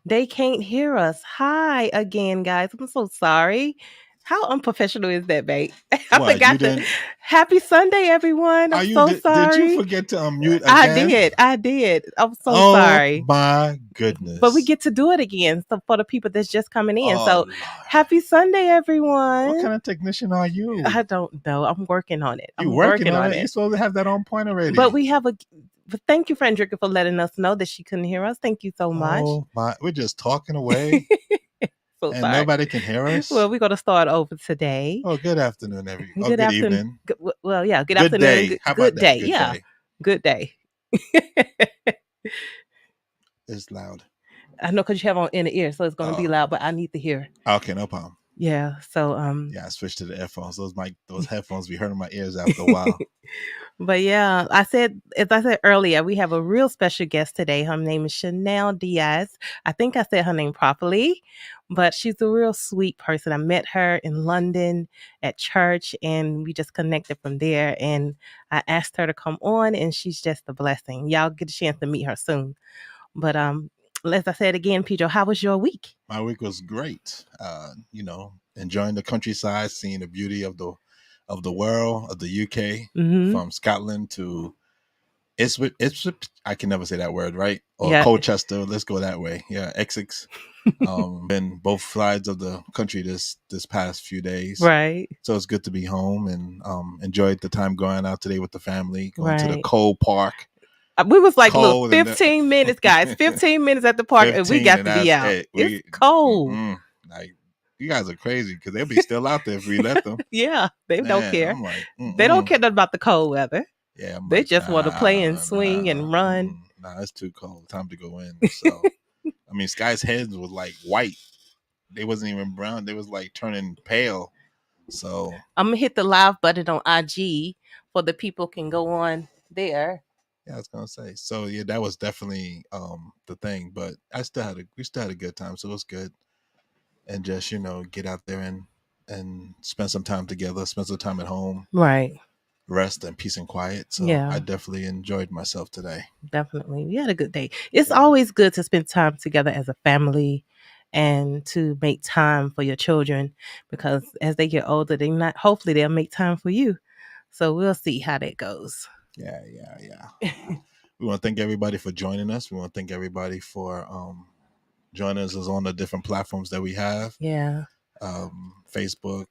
They can't hear us. Hi again, guys. I'm so sorry. How unprofessional is that, babe? I What you forgot to. didn't? Happy Sunday, everyone. I'm Are you so did you sorry. forget to unmute I again? did. I did. I'm so Oh sorry. my But we goodness! get to do it again. So for the people that's just coming in. Oh So Lord, happy Sunday, what everyone. kind of technician are you? I don't know. I'm working on it. You I'm working working on on it? You it. supposed to have that on point But already. we have a. But thank you, Frederica, for letting us know that she couldn't hear us. Thank you so much. Oh my, we're just talking away, So and sorry. nobody can hear us. Well, we're going to start over today. Oh, good afternoon, Oh, Good good afternoon. evening. Well, yeah, good Good afternoon. day. How about Good that? day. Good Yeah, day. good day. It's loud. I know because you have on inner ear, so it's going to be Oh, loud, but I need to hear. okay, no problem. Yeah. So Yeah, I switched to the headphones. Those headphones be hurting my ears after a while. But yeah, as I said earlier, we have a real special guest today. Her name is Shantelle Diaz. I think I said her name properly, but she's a real sweet person. I met her in London at church and we just connected from there. And I asked her to come on and she's just a blessing. Y'all get a chance to meet her soon. But as I said again, Pedro, how was your week? My week was great. Enjoying the countryside, seeing the beauty of the world, of the UK, Mm-hmm. from Scotland to Ipswich. I can never say that word right. Or Yeah. Colchester. Let's go that way. Yeah, Essex. Been both sides of the country this past few days. Right. So it's good to be home and enjoyed the time going out today with the family, going to the Right. cold park. We was like, look, Cold and 15 minutes, guys. 15 minutes at the park, and we 15, got and to be that's out. it. It's cold. Like, you guys are crazy because they'll be still out there if we let them. Yeah, they don't Man, care. I'm like, They don't care nothing about the cold weather. yeah, I'm They like, just want to play and swing nah, and run. nah, it's too cold. Time to go in. So, I mean, Sky's heads was like white. They wasn't even brown. They was like turning pale. So I'm gonna hit the live button on IG for the people can go on there. yeah, I was gonna say. So yeah, that was definitely the thing. But we still had a good time. So it was good. And just, get out there and spend some time together, spend some time at home, Right. rest and peace and quiet. So Yeah. I definitely enjoyed myself today. Definitely. We had a good day. It's Yeah. always good to spend time together as a family and to make time for your children because as they get older, hopefully they'll make time for you. So we'll see how that goes. Yeah. We want to thank everybody for joining us. We want to thank everybody for joining us on the different platforms that we have. Yeah. Facebook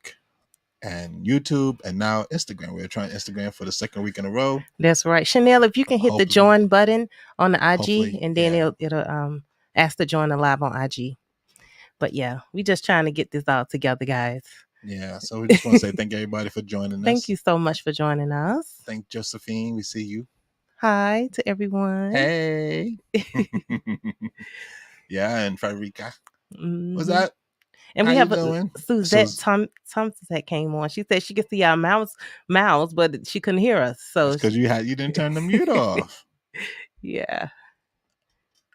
and YouTube, and now Instagram. We're trying Instagram for the second week in a row. That's right. Chanel, if you can hit the join button on the IG and then it'll ask to join the live on IG. But yeah, we just trying to get this all together, guys. Yeah, so we just want to say thank everybody for joining us. Thank you so much for joining us. Thank Josephine. We see you. Hi to everyone. Hey. Yeah, and Farika. Mm-hmm. What's that? And How we have doing? Suzette Thompson that came on. She said she could see our mouths, but she couldn't hear us. So because you didn't turn the mute off. Yeah.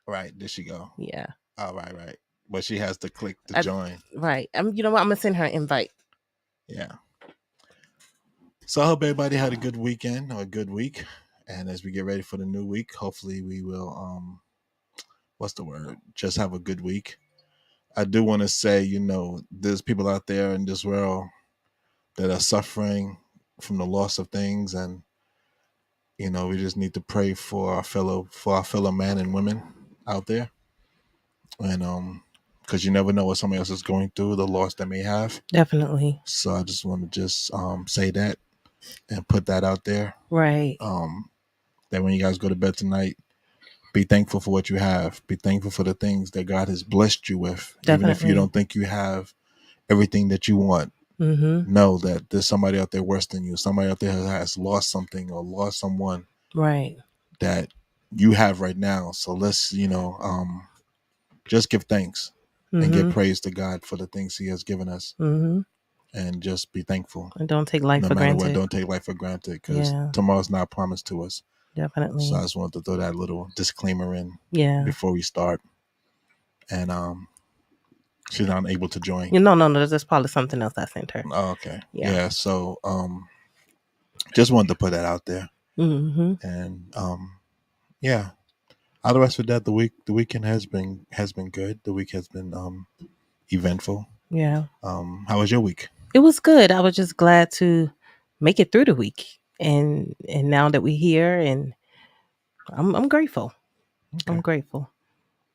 Right. There she go. Yeah. Oh, right. But she has to click to join. Right. You know what? I'm gonna send her an invite. Yeah. So I hope everybody had a good weekend or a good week. And as we get ready for the new week, hopefully we will what's the word? Just have a good week. I do want to say, there's people out there in this world that are suffering from the loss of things, and we just need to pray for our fellow men and women out there. And because you never know what somebody else is going through, the loss they may have. Definitely. So I just want to just say that and put that out there. Right. That when you guys go to bed tonight, be thankful for what you have. Be thankful for the things that God has blessed you with. Definitely. Even if you don't think you have everything that you want, know that there's somebody out there worse than you. Somebody out there has lost something or lost someone. Right. That you have right now. So let's, just give thanks and give praise to God for the things He has given us. And just be thankful. And don't take life for granted. No matter what, don't take life for granted because tomorrow's not promised to us. Definitely. So I just wanted to throw that little disclaimer in before we start. And she's not able to join. No. That's probably something else I sent her. Oh, okay. Yeah. So just wanted to put that out there. And yeah. Otherwise, with that, the weekend has been good. The week has been eventful. Yeah. How was your week? It was good. I was just glad to make it through the week. And now that we're here and I'm grateful. I'm Okay, grateful.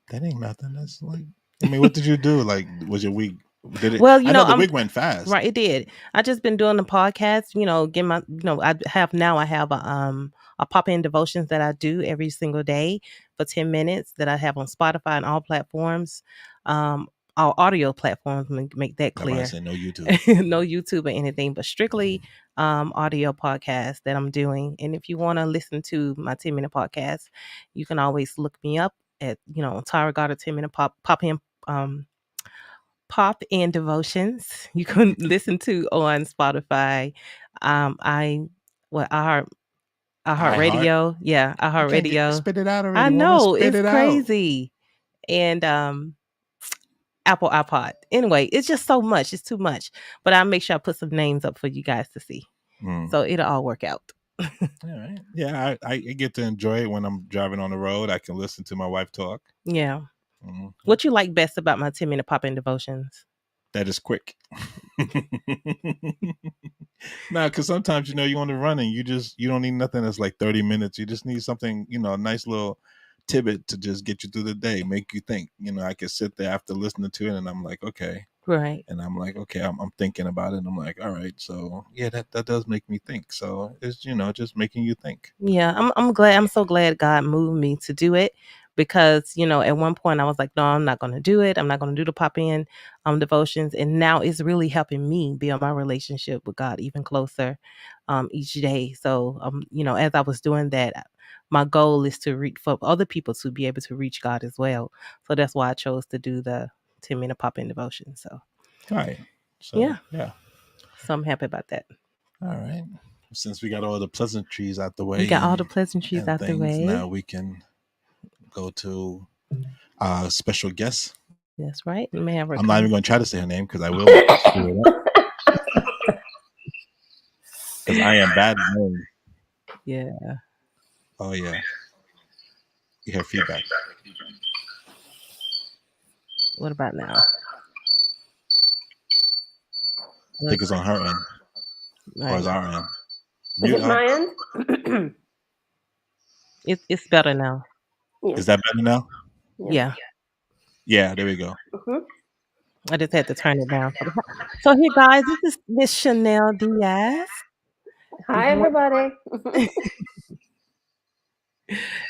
that ain't nothing. That's like, I mean, what did you do? Like, was your week? Did it? Well, I know the week went right. fast. It did. I just been doing the podcast. Get my. I have a pop in devotions that I do every single day for 10 minutes that I have on Spotify and all platforms, all audio platforms. Make that That's why I clear. said no YouTube. No YouTube or anything, but strictly audio podcast that I'm doing. And if you want to listen to my 10-minute podcast, you can always look me up at Tyra Goddard 10-minute um pop and devotions. You can listen to on Spotify. I what I heart I heart. radio. Yeah, I You heart can't get radio. spit it out I already, woman. know Spit it's it out. crazy. And Apple iPod. Anyway, it's just so much. It's too much. But I'll make sure I put some names up for you guys to see. Mm. So it'll all work out. All right. Yeah, I get to enjoy it when I'm driving on the road. I can listen to my wife talk. Yeah. Mhm. What you like best about my 10-minute pop in devotions? That is quick. Nah, because sometimes you want to run and you don't need nothing that's like 30 minutes. You just need something, a nice little tidbit to just get you through the day, make you think. I could sit there after listening to it and I'm like, okay. Right. And I'm like, okay, I'm thinking about it. And I'm like, all right, so yeah, that does make me think. So it's just making you think. Yeah, I'm glad. I'm so glad God moved me to do it because at one point I was like, no, I'm not going to do it. I'm not going to do the pop in devotions, and now it's really helping me build my relationship with God even closer each day. So as I was doing that, my goal is to reach for other people to be able to reach God as well. So that's why I chose to do the 10-minute pop in devotion. So All right. So yeah, yeah. so I'm happy about that. All right. Since we got all the pleasantries out the We way got all the pleasantries and out the things, now way. we can go to our special guest. That's right. You may have her I'm not come. even going to try to say her name because I will screw it up. Because I am bad at names. Yeah. Oh yeah, you hear feedback. What about now? I think it's on her end or Right. it's our end. Is Mute it her. my end? It's better now. Yeah. Is that better now? Yeah. Yeah, there we go. Mhm. I just had to turn it down. So here, guys, this is Miss Shantelle Diaz. Hi, everybody.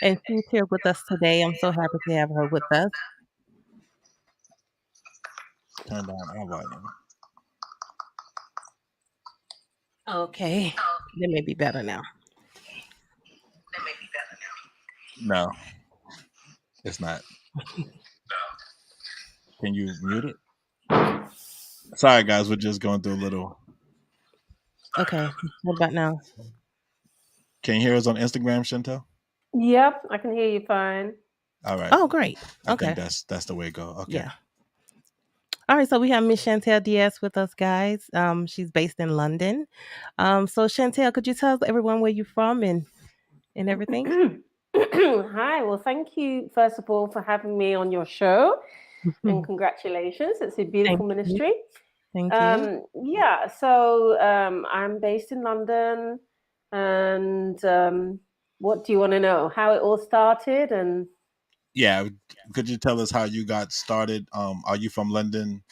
And she's here with us today. I'm so happy to have her with us. Turn down our volume. Okay. That may be better now. No, it's not. Can you mute it? Sorry, guys, we're just going through a little. Okay. What about now? Can you hear us on Instagram, Chantel? Yep, I can hear you fine. All right. Oh, great. I Okay. think that's the way it go. Okay. Yeah. All right, so we have Miss Shantelle Diaz with us, guys. She's based in London. So Shantelle, could you tell everyone where you're from and everything? Hi, well, thank you, first of all, for having me on your show. And congratulations, it's a beautiful Thank you. ministry. Thank you. Yeah, so I'm based in London. And what do you want to know? How it all started? And Yeah, could you tell us how you got started? Are you from London?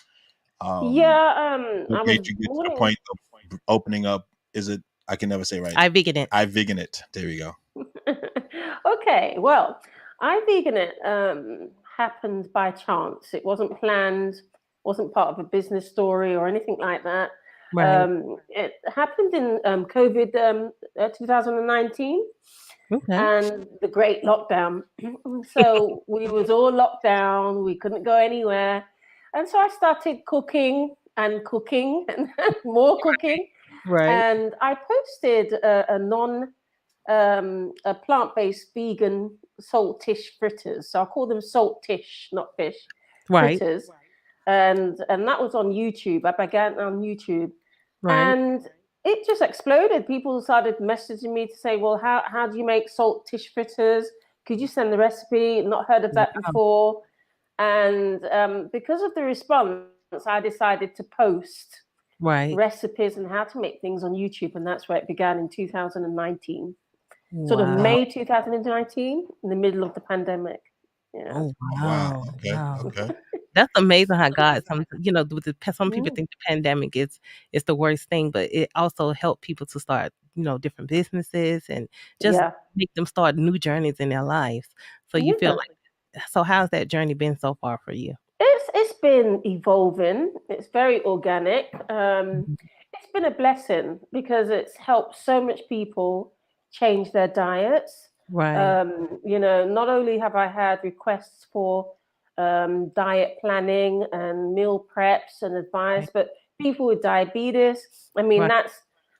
yeah, What I was made you get to born the in point of opening up? Is it? I can never say right. IVeganIT. IVeganIT. There we go. Okay, well, IVeganIT happened by chance. It wasn't planned, wasn't part of a business story or anything like that. Right. It happened in COVID 2019 Okay. and the great lockdown. So we was all locked down. We couldn't go anywhere. And so I started cooking and cooking and more cooking. Right. And I posted a plant-based vegan saltish fritters. So I call them saltish, not fish, Right. fritters. And that was on YouTube. I began on YouTube. Right. And it just exploded. People started messaging me to say, well, how do you make saltish fritters? could you send the recipe? Not heard of that Wow. before. And because of the response, I decided to post Right. recipes and how to make things on YouTube. And that's where it began in 2019, sort of Wow. May 2019, in the middle of the pandemic. Yeah. Oh, Wow. wow. Okay. Wow. Okay. That's amazing how God, some people Mm, think the pandemic is the worst thing, but it also helped people to start, different businesses and just yeah. make them start new journeys in their lives. So you feel Yeah. like, so how's that journey been so far for you? It's been evolving. It's very organic. Mhm. It's been a blessing because it's helped so much people change their diets. Right, Not only have I had requests for diet planning and meal preps and advice, right, but people with diabetes. I mean, right.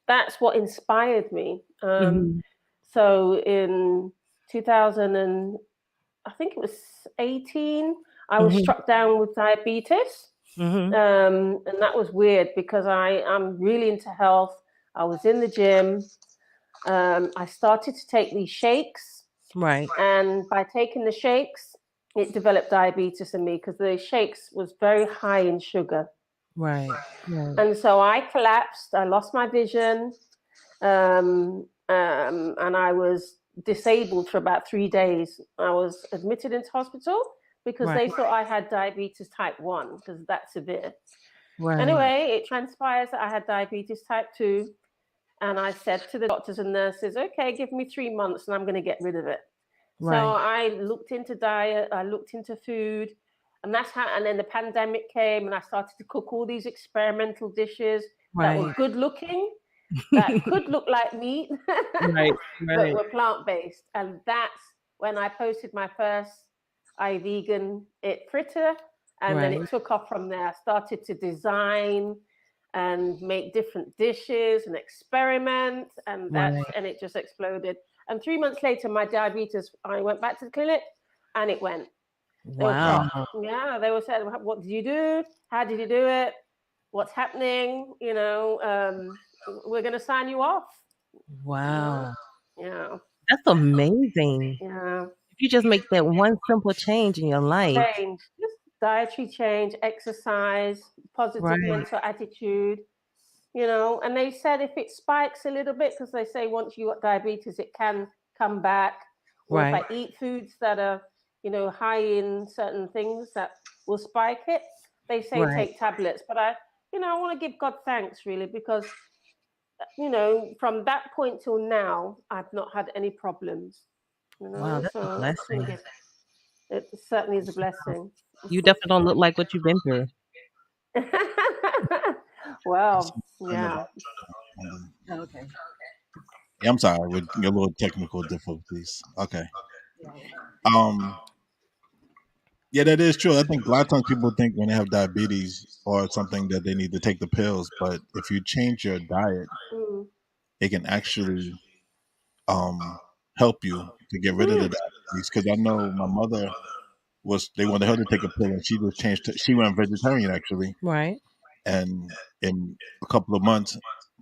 that's what inspired me. Mhm, So in 2000 and I think it was 18, I was mhm, struck down with diabetes. mhm. And that was weird because I'm really into health. I was in the gym. I started to take these shakes. Right, And by taking the shakes, it developed diabetes in me because the shakes was very high in sugar. right, right, And so I collapsed. I lost my vision. And I was disabled for about 3 days. I was admitted into hospital because right, they thought I had diabetes type 1 because that's severe. right, Anyway, it transpires that I had diabetes type 2. And I said to the doctors and nurses, okay, give me 3 months and I'm going to get rid of it. So right, I looked into diet, I looked into food, and and then the pandemic came and I started to cook all these experimental dishes that were right. good looking, that could look like meat, Right, but right, were plant based. And that's when I posted my first IVeganIT fritter. And then right, it took off from there. I started to design and make different dishes and experiment. right. And it just exploded. And 3 months later, my diabetes, I went back to the clinic and it went. They were Wow. shocked. Wow, Yeah, they were saying, what did you do? How did you do it? What's happening? We're going to sign you off. Yeah, wow. yeah, That's amazing. yeah. If you just make that one simple change in your life. Change, just dietary change, exercise, positive Right, mental attitude. And they said if it spikes a little bit, because they say once you got diabetes, it can come back. Or if right, I eat foods that are, high in certain things that will spike it, they say right. take tablets. But I want to give God thanks really because, from that point till now, I've not had any problems. Wow, that's a So blessing. it certainly is a blessing. You definitely don't look like what you've been through. Well, Trying to, yeah. Okay. yeah, I'm sorry with your little technical difficulties. Okay. Um. Yeah, that is true. I think a lot of times people think when they have diabetes or something that they need to take the pills, but if you change your diet, Mm. it can actually um help you to get rid of the Mm. diabetes. Because I know my mother they wanted her to take a pill and she just changed she went vegetarian actually, Right, and in a couple of months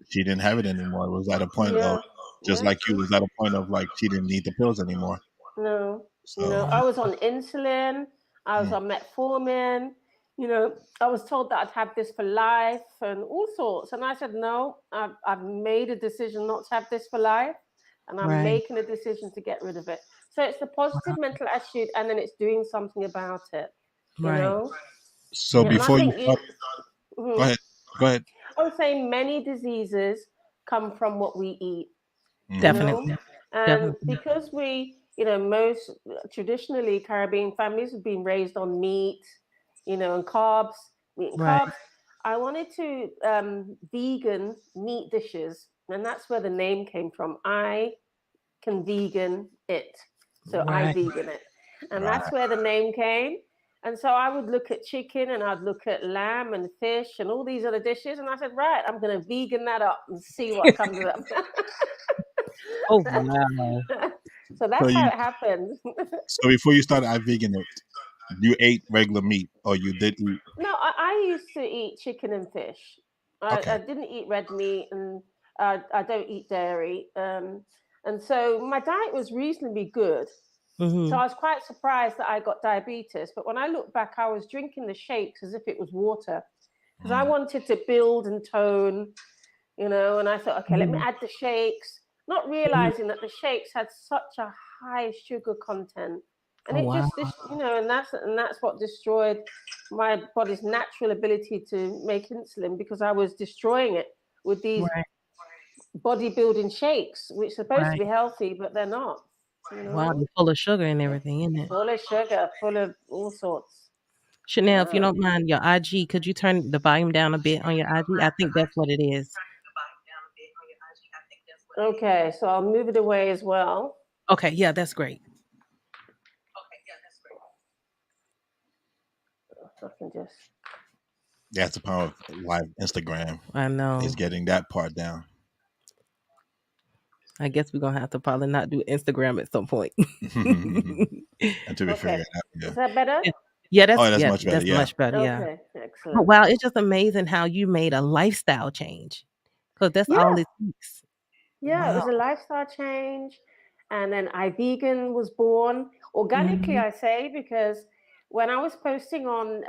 she didn't have it anymore. It was at a point of Yeah. just Yeah. like you, it was at a point of like she didn't need the pills anymore. No. So I was on insulin. I was mm, on metformin. I was told that I'd have this for life and all sorts. And I said, no, I've made a decision not to have this for life. And I'm right, making a decision to get rid of it. So it's the positive mental attitude and then it's doing something about it, you right. know? so Yeah. And I before you think start, go mhm. ahead, go ahead. I would say many diseases come from what we eat, you Hmm. know, Definitely, and definitely. because most traditionally Caribbean families have been raised on meat, and carbs, meat and Right, carbs. I wanted to vegan meat dishes, and that's where the name came from. I can vegan it, so I right, vegan it, and Right. that's where the name came. And so I would look at chicken and I'd look at lamb and fish and all these other dishes, and I said, right, I'm going to vegan that up and see what comes up. Oh, wow. So So that's how you it happened. so before you started iVegan it, you ate regular meat or you did eat? No, I used to eat chicken and fish. I Okay. didn't eat red meat, and I don't eat dairy. And so my diet was reasonably good. So Mm-hmm. I was quite surprised that I got diabetes. But when I look back, I was drinking the shakes as if it was water because I Mm. wanted to build and tone, and I thought, okay, let me Mm-hmm. add the shakes, not realizing that the shakes had such a high sugar content. And Oh it wow. just, and that's what destroyed my body's natural ability to make insulin because I was destroying it with these Right. bodybuilding shakes, which are supposed to Right. be healthy, but they're not. Wow. They're full of sugar and everything, isn't it? Full of sugar, full of all sorts. Chanel, if you Yeah. don't mind your IG, could you turn the volume down a bit on your IG? I think that's what it is. Okay, so I'll move it away as well. Okay. Yeah, that's great. I can just. That's the power of live Instagram, I is know. getting that part down. I guess we're gonna have to probably not do Instagram at some point. Until we figure Okay, it out. is Yeah. that better? Yeah. Yeah, Oh, that's yeah, much better. that's Yeah. much better. Yeah. Okay, But excellent. wow, it's just amazing how you made a lifestyle change. Because that's all Yeah, it takes. yeah, it Wow. was a lifestyle change. And then iVegan was born organically, Mhm. I say, because when I was posting on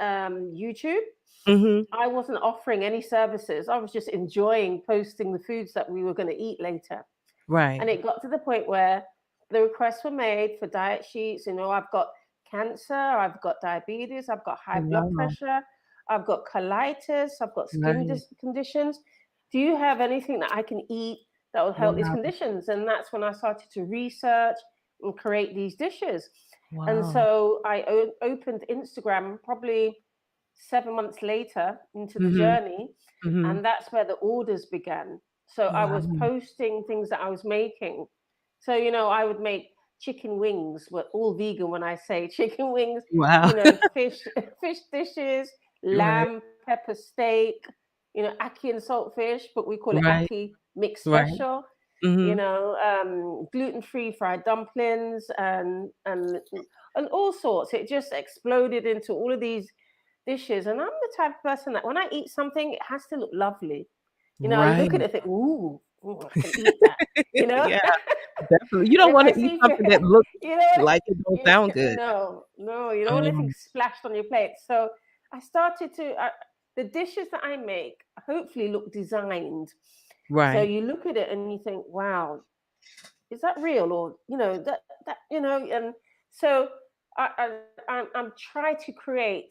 YouTube, Mhm. I wasn't offering any services. I was just enjoying posting the foods that we were going to eat later. Right. And it got to the point where the requests were made for diet sheets. I've got cancer, I've got diabetes, I've got high blood Wow. pressure, I've got colitis, I've got skin Right. conditions. Do you have anything that I can eat that will help these Wow. conditions? And that's when I started to research and create these dishes. And Wow. so I opened Instagram probably 7 months later into the Mhm. journey, Mhm. and that's where the orders began. So I was Wow. posting things that I was making. So I would make chicken wings. We're all vegan when I say chicken wings. Wow. Fish fish dishes, Right. lamb pepper steak. Ackee and saltfish, but we call it Right. ackee mixed Right. special. Mhm. Gluten-free fried dumplings and all sorts. It just exploded into all of these dishes. And I'm the type of person that when I eat something, it has to look lovely. I look at Right. it and think, ooh, I can eat that. You know, Yeah, definitely. You and don't if I wanna eat see, something that looks you know, like it don't sound good. no, no, you don't want anything Um, splashed on your plate. So I started to the dishes that I make hopefully look designed. So right. you look at it and you think, wow, is that real? Or and so I'm trying to create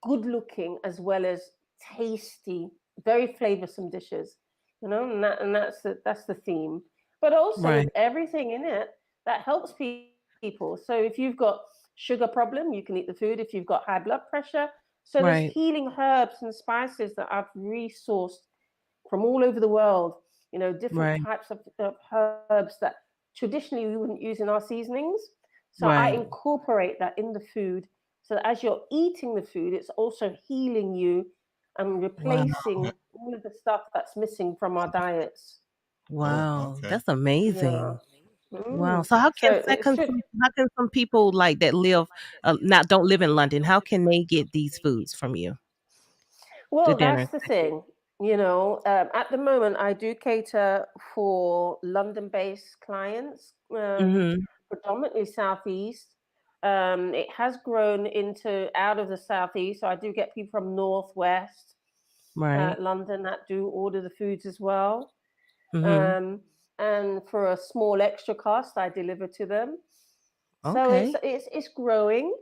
good looking as well as tasty, very flavorsome dishes, and that's the theme, but also with Right. everything in it that helps people. So if you've got sugar problem, you can eat the food. If you've got high blood pressure, so there's Right. healing herbs and spices that I've resourced from all over the world, different Right. types of herbs that traditionally we wouldn't use in our seasonings. So I Right. incorporate that in the food so that as you're eating the food, it's also healing you and Wow. Okay. replacing all of the stuff that's missing from our diets. Oh, Wow. okay. That's Yeah. amazing. Wow. Mm. So So it's true. how can some people like that live not don't live in London, how can they get these foods from you? The Well, dinner. that's the thing. At the moment, I do cater for London-based clients, Mhm. predominantly Southeast. It has grown into out of the Southeast, so I do get people from Northwest Right. London that do order the foods as well. Mhm. Um, and for a small extra cost, I deliver to them. So it's Okay. it's it's growing,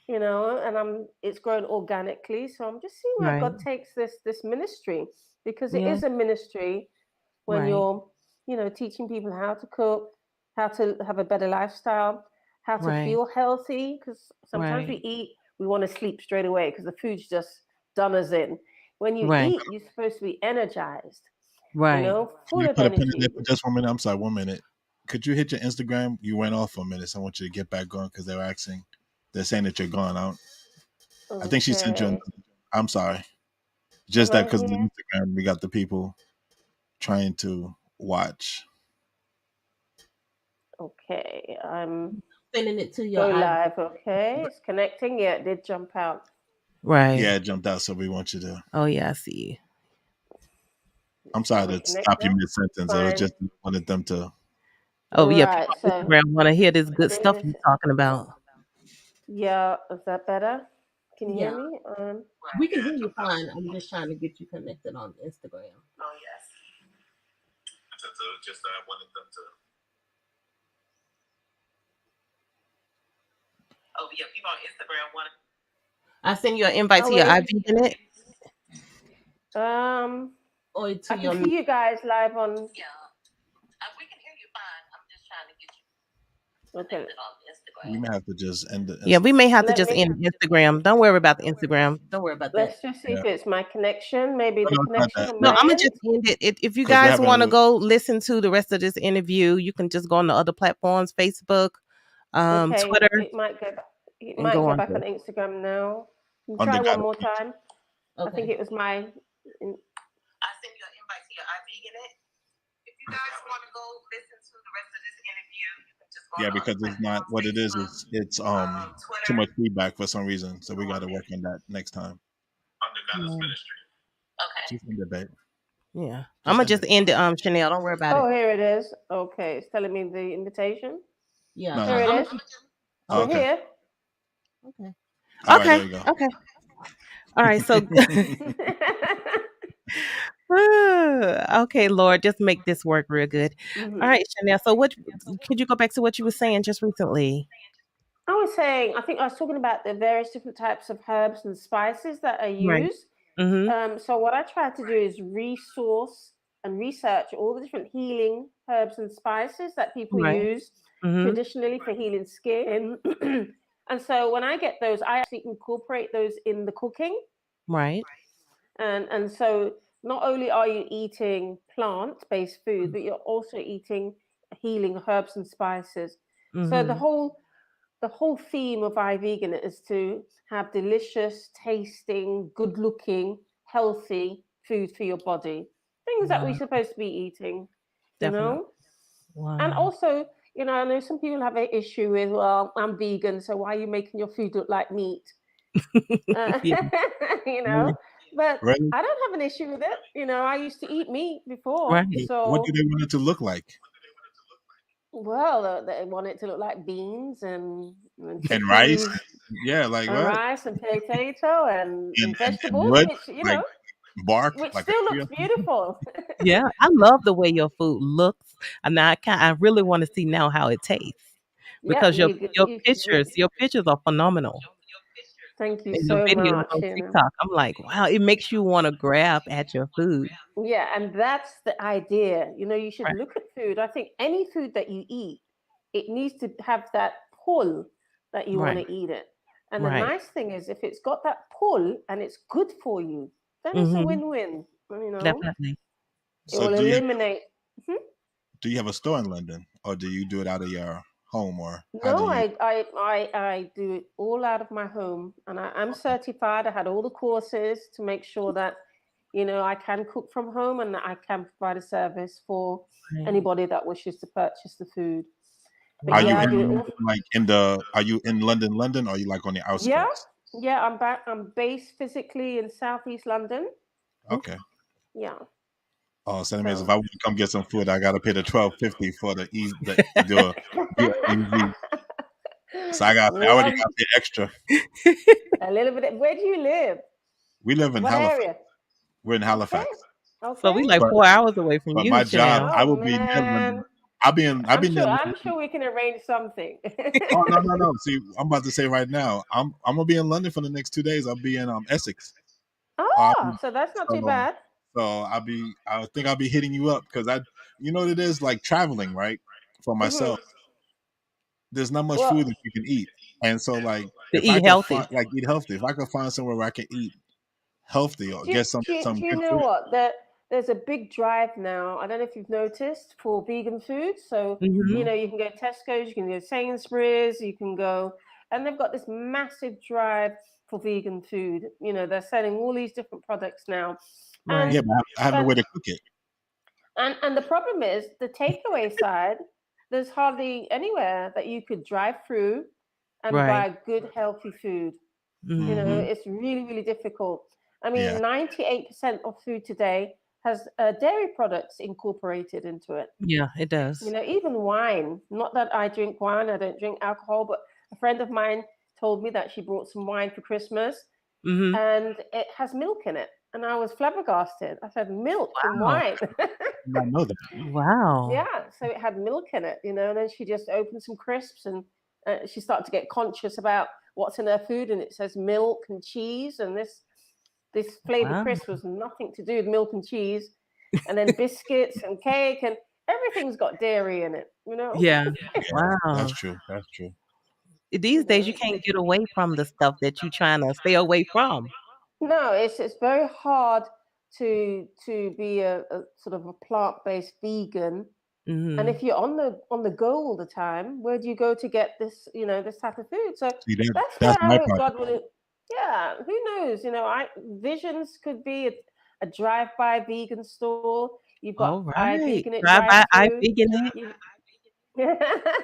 and it's grown organically. So I'm just seeing where Right. God takes this ministry because it Yeah. is a ministry when Right. you're, teaching people how to cook, how to have a better lifestyle, how to Right. feel healthy. Because sometimes we Right. eat, we want to sleep straight away because the food's just done us in. When you Right. eat, you're supposed to be energized, Right. Can full we of put a pin in there energy. for just 1 minute? I'm sorry, 1 minute. Could you hit your Instagram? You went off for a minute, so I want you to get back going because they're asking. They're saying that you're gone. I think she sent you. Okay. I'm sorry. Am Just that I because of the here? Instagram, we got the people trying to watch. Okay. I'm Sending it to your go IV. live. Okay. It's connecting. Yeah, it did jump out. Right. Yeah, it jumped out, so we want you to. Oh yeah, I see. I'm sorry I'm to stop you connected. mid sentence. I was Fine. just wanted them to. Oh yeah, Right. people on So Instagram want to hear this good it stuff is. you're talking about. Yeah. Is that better? Can you hear Yeah, me? we can hear you fine. I'm just trying to get you connected on Instagram. I send you an invite Oh to your wait. IVeganIT Um. or to I can your. see you guys live on. Okay. We may have to just end the Yeah, we may have to Let just me. end Instagram. Don't worry about the Instagram. Don't worry about that. Let's just see Yeah, if it's my connection. Maybe no, the no, it's not connection that. on No, my I'm gonna end. just end it. If you Because we're guys having want to go listen to the rest of this interview, you can just go on the other platforms, Facebook, Okay. Twitter, It might go. It and might go go on back there. on Instagram now. Can you on the try guy. one more time? I think Okay. it was my. Yeah, because it's not what it is. It's too much feedback for some reason. So we got to work on that next time. Yeah. Just end it, babe. Yeah. I'm Just gonna end just it. end it. Chanel, don't worry about it. Oh, here it is. Okay, it's telling me the invitation. Yeah. No, Here no. it I'm is. gonna. Oh, We're Okay. okay. here. Okay. All right, there Okay. you go. Okay. All right. So. Okay, Lord, just make this work real good. All Mhm. right, Chanel. So, what could you go back to what you were saying just recently? I was saying, I think I was talking about the various different types of herbs and spices that are Right. used. Mm-hmm. So what I try to do is resource and research all the different healing herbs and spices that people Right. use Mm-hmm. traditionally for healing skin. And so when I get those, I actually incorporate those in the cooking. Right. And so not only are you eating plant-based food, but you're also eating healing herbs and spices. So the Mm-hmm. whole theme of iVegan is to have delicious, tasting, good looking, healthy food for your body. Things that we're Wow. supposed to be eating, you Definitely. know? And Wow. also, I know some people have an issue with, well, I'm vegan, so why are you making your food look like meat? Uh, Yeah. you Really. know, but Really? I don't have an issue with it. I used to eat meat before. Right. What do So, they want it to look like? well, they want it to look like beans and And rice? chickpeas Yeah, like and what? rice and potato and And vegetables, wood? which Like bark? which Like a still tree looks or something? beautiful. Yeah, I love the way your food looks, and I really want to see now how it tastes Yeah, because you your pictures are phenomenal, thank you and your so videos much. on TikTok. I'm like, wow, it makes you want to grab at your food. Yeah, and that's the idea. You should Right. look at food. I think any food that you eat, it needs to have that pull that you want Right. to eat it. And the Right. nice thing is, if it's got that pull and it's good for you, then it's a Mm-hmm. win-win. Definitely. It So will eliminate. Mhm. do you have a store in London, or do you do it out of your home, or how do No, you? I do it all out of my home, and I'm certified. I had all the courses to make sure that I can cook from home and that I can provide a service for Right. anybody that wishes to purchase the food. But Are Wow. you yeah, I in do it London, all. like are you in London, or are you like on the Yeah, outskirts? yeah. I'm back. I'm based physically in Southeast London. Okay. Okay. Yeah. Oh, so that means if So. I want to come get some food, I gotta pay the 12.50 for the easy to do an easy. So I already Love got the extra. a little bit. Where do you live? We live in What Halifax. area? We're in Okay. Halifax, So Okay. we like but 4 hours away from but you, my job, Chanel. I Oh will be near man. London. I'll be near I'm London. sure we can arrange something. Oh no, no, no. See, I'm about to say right now, I'm gonna be in London for the next 2 days. I'll be in Essex. Uh, Oh, so that's not too so bad. I think I'll be hitting you up because you know what it is like traveling, right? For Hmm. myself, there's not much Well, food that you can eat, and so like To if I eat could healthy. find like eat healthy, if I could find somewhere where I can eat healthy or do you, get some do you, some do you good know food. what? There's a big drive now. I don't know if you've noticed for vegan food. So, Mm-hmm. Hmm. you can go Tesco's, you can go Sainsbury's, you can go, and they've got this massive drive for vegan food. They're selling all these different products now. And, Right. Yeah, but I have no but, way to cook it. and the problem is the takeaway side, there's hardly anywhere that you could drive through and Right. buy good, healthy food. Mm-hmm. Hmm. It's really, really difficult. I Yeah, mean, 98% of food today has dairy products incorporated into it. Yeah, it does. Even wine. Not that I drink wine, I don't drink alcohol, but a friend of mine told me that she brought some wine for Christmas Mm-hmm. and it has milk in it. And I was flabbergasted. I said, milk in Wow. wine. Did not know that. Wow. Yeah, so it had milk in it, and then she just opened some crisps and she started to get conscious about what's in her food, and it says milk and cheese, and this flavored Wow. crisp was nothing to do with milk and cheese, and then biscuits and cake and everything's got dairy in it. Yeah. Yeah, that's Wow. true. That's true. These days you can't get away from the stuff that you trying to stay away from. No, it's very hard to be a sort of a plant-based vegan. And Mm-hmm. if you're on the go all the time, where do you go to get this type of food? So See, that's where that's I my hope part. God will. Yeah, who knows? I visions could be a drive-by vegan store. You've got All right. iVegan It Drive by drive-through. IVeganIT. You,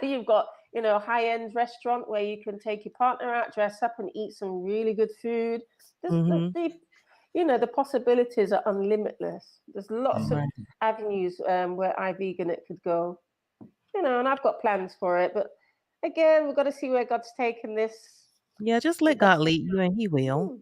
you've got a high-end restaurant where you can take your partner out, dress up, and eat some really good food. There's Mm-hmm. the possibilities are unlimitless. There's lots of Mhm. Right. avenues where iVegan It could go. And I've got plans for it. But again, we've got to see where God's taken this. Yeah, just let We've got, God lead you and he will. hmm,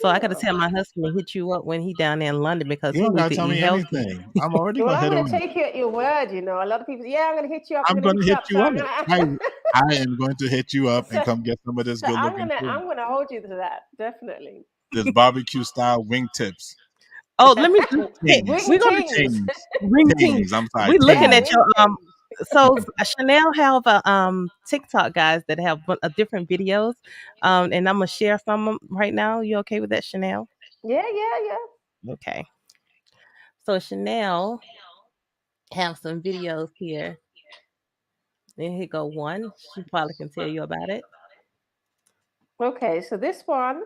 So I gotta yeah. tell my husband to hit you up when he down there in London because You he don't needs gotta to tell eat me healthy. anything. I'm already Well, gonna I'm hit going to on. take you at your word. A lot of people, yeah, I'm going to hit you up. I'm I'm going to gonna hit you hit up. So you up. I'm I gonna, I am going to hit you up and so, come get some of this so good I'm looking gonna food. I'm gonna hold you to that definitely. This barbecue style wingtips. Oh, let me just Tings. we're Wing gonna tings. Tings. ring ting. Tings. I'm sorry, We're looking Yeah, at tings. your wing tings. so Chanel have a TikTok guys that have different videos. And I'm gonna share some of 'em right now. You okay with that, Chanel? Yeah, yeah, yeah. Okay. So Chanel have some videos here. And here go one. She probably can tell you about it. Okay, so this one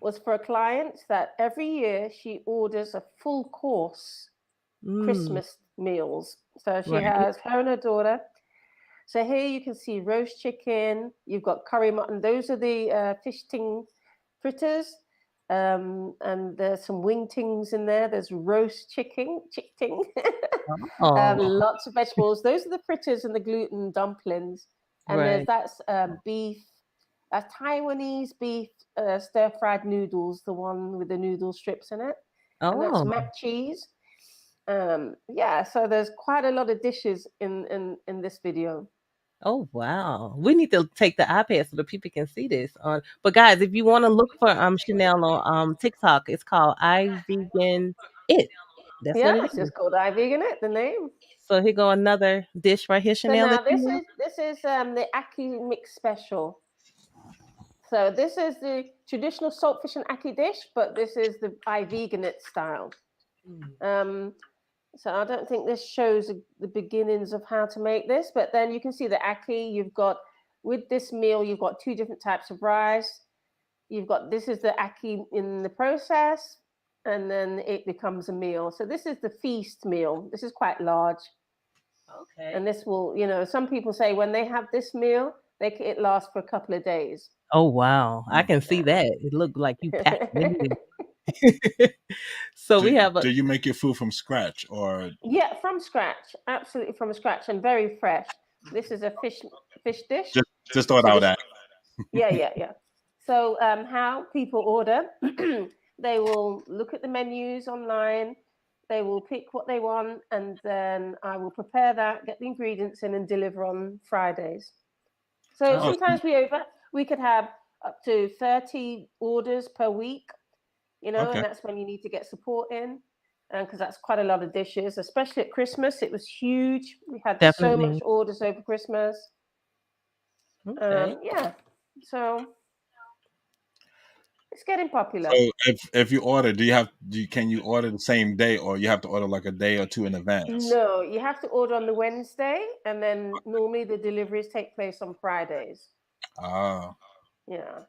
was for a client that every year she orders a full course Mm, Christmas meals. So she right. has her and her daughter. So here you can see roast chicken. You've got curry mutton. Those are the fish ting fritters. And there's some wing tings in there. There's roast chick ting. Oh, Lots of vegetables. Those are the fritters and the gluten dumplings. And right. that's beef. That's Taiwanese beef stir fried noodles, the one with the noodle strips in it. And that's Oh, mac cheese. Yeah, so there's quite a lot of dishes in this video. oh wow. We need to take the iPad so the people can see this on. But guys, if you want to look for Chanel on TikTok, it's called I Vegan It. That's what Yeah, it it's is. just called IVeganIT, the name. So here go another dish right here, So Chanel, now that you this want. is this is the Aki mix special. So this is the traditional saltfish and Aki dish, but this is the iVeganIT style. Mm. Um, so I don't think this shows the beginnings of how to make this, but then you can see the Aki. You've got with this meal, you've got two different types of rice. You've got this is the Aki in the process, and then it becomes a meal. So this is the feast meal. This is quite large. And Okay. this will, some people say when they have this meal, it lasts for a couple of days. Oh wow. I can see Yeah. that. It looked like you packed it in. So we have a Do you make your food from scratch or Yeah, from scratch, absolutely from scratch, and very fresh. This is a fish dish. just throw it So out this, at? yeah, yeah, yeah. So how people order, they will look at the menus online. They will pick what they want, and then I will prepare that, get the ingredients in, and deliver on Fridays. So oh Oh, sometimes we could have up to 30 orders per week, okay. and that's when you need to get support in, because that's quite a lot of dishes, especially at Christmas. It was huge. We had so much definitely. orders over Christmas. Okay. Yeah, so it's getting So popular. if you order, can you order the same day or you have to order like a day or two in advance? No, you have to order on the Wednesday, and then normally the deliveries take place on Fridays. Ah, Yeah,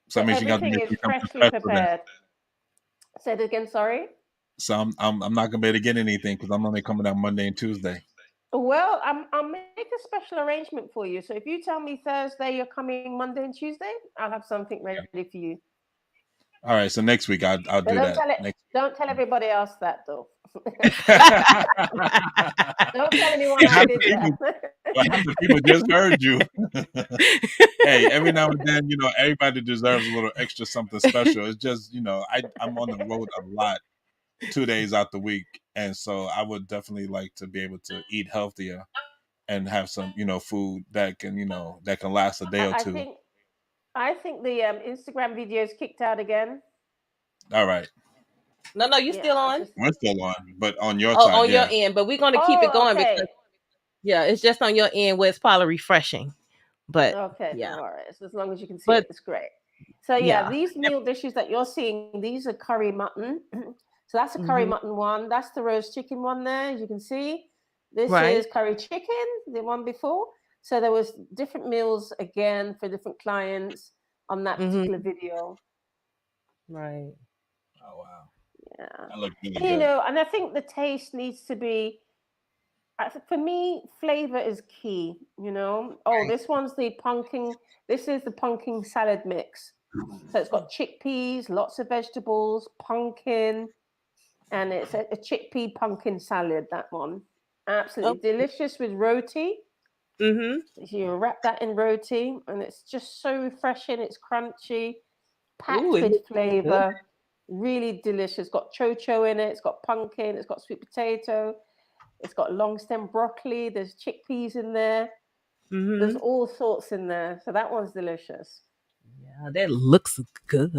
so so that means you got to everything make is sure something freshly special then. prepared. Say it again. Sorry. So I'm not gonna be able to get anything because I'm only coming out Monday and Tuesday. Well, I'll make a special arrangement for you. So if you tell me Thursday you're coming Monday and Tuesday, I'll have something ready for you. All right, so next week I'll But do that. Next don't tell everybody else that though. Don't tell anyone But I half did the people, that. but half the people just heard you. Hey, every now and then, everybody deserves a little extra something special. It's just, I'm on the road a lot, 2 days out the week, and so I would definitely like to be able to eat healthier and have some, food that can, that can last a day or I two. think the Instagram video is kicked out again. All right, No, you Yeah, still I on? just. we're still on, but on your Oh, side, on your yeah. end, but we're gonna keep it Oh, going because okay. yeah, it's just on your end where it's probably refreshing. But Okay, no yeah, worries. As long as you can see it, but it's great. So yeah, yeah. these meal dishes that you're seeing, these are curry mutton. So that's a curry Hmm. mutton one. That's the roast chicken one there, as you can see. This Right. is curry chicken, the one before. So there was different meals again for different clients on that particular Hmm. video. Right. Oh wow, Yeah. that looked really And, good. and I think the taste needs to be, for me, flavor is key. Oh, this one's the pumpkin. This is the pumpkin salad mix. So it's got chickpeas, lots of vegetables, pumpkin, and it's a chickpea pumpkin salad. That one, Oh. absolutely delicious with roti. Hmm. So you wrap that in roti, and it's just so refreshing. It's crunchy, Ooh, packed it with looks good. flavor, really delicious. Got chocho in it. It's got pumpkin. It's got sweet potato. It's got long stem broccoli. there's chickpeas in there. There's Hmm. all sorts in there. So that one's delicious. Yeah, that looks good.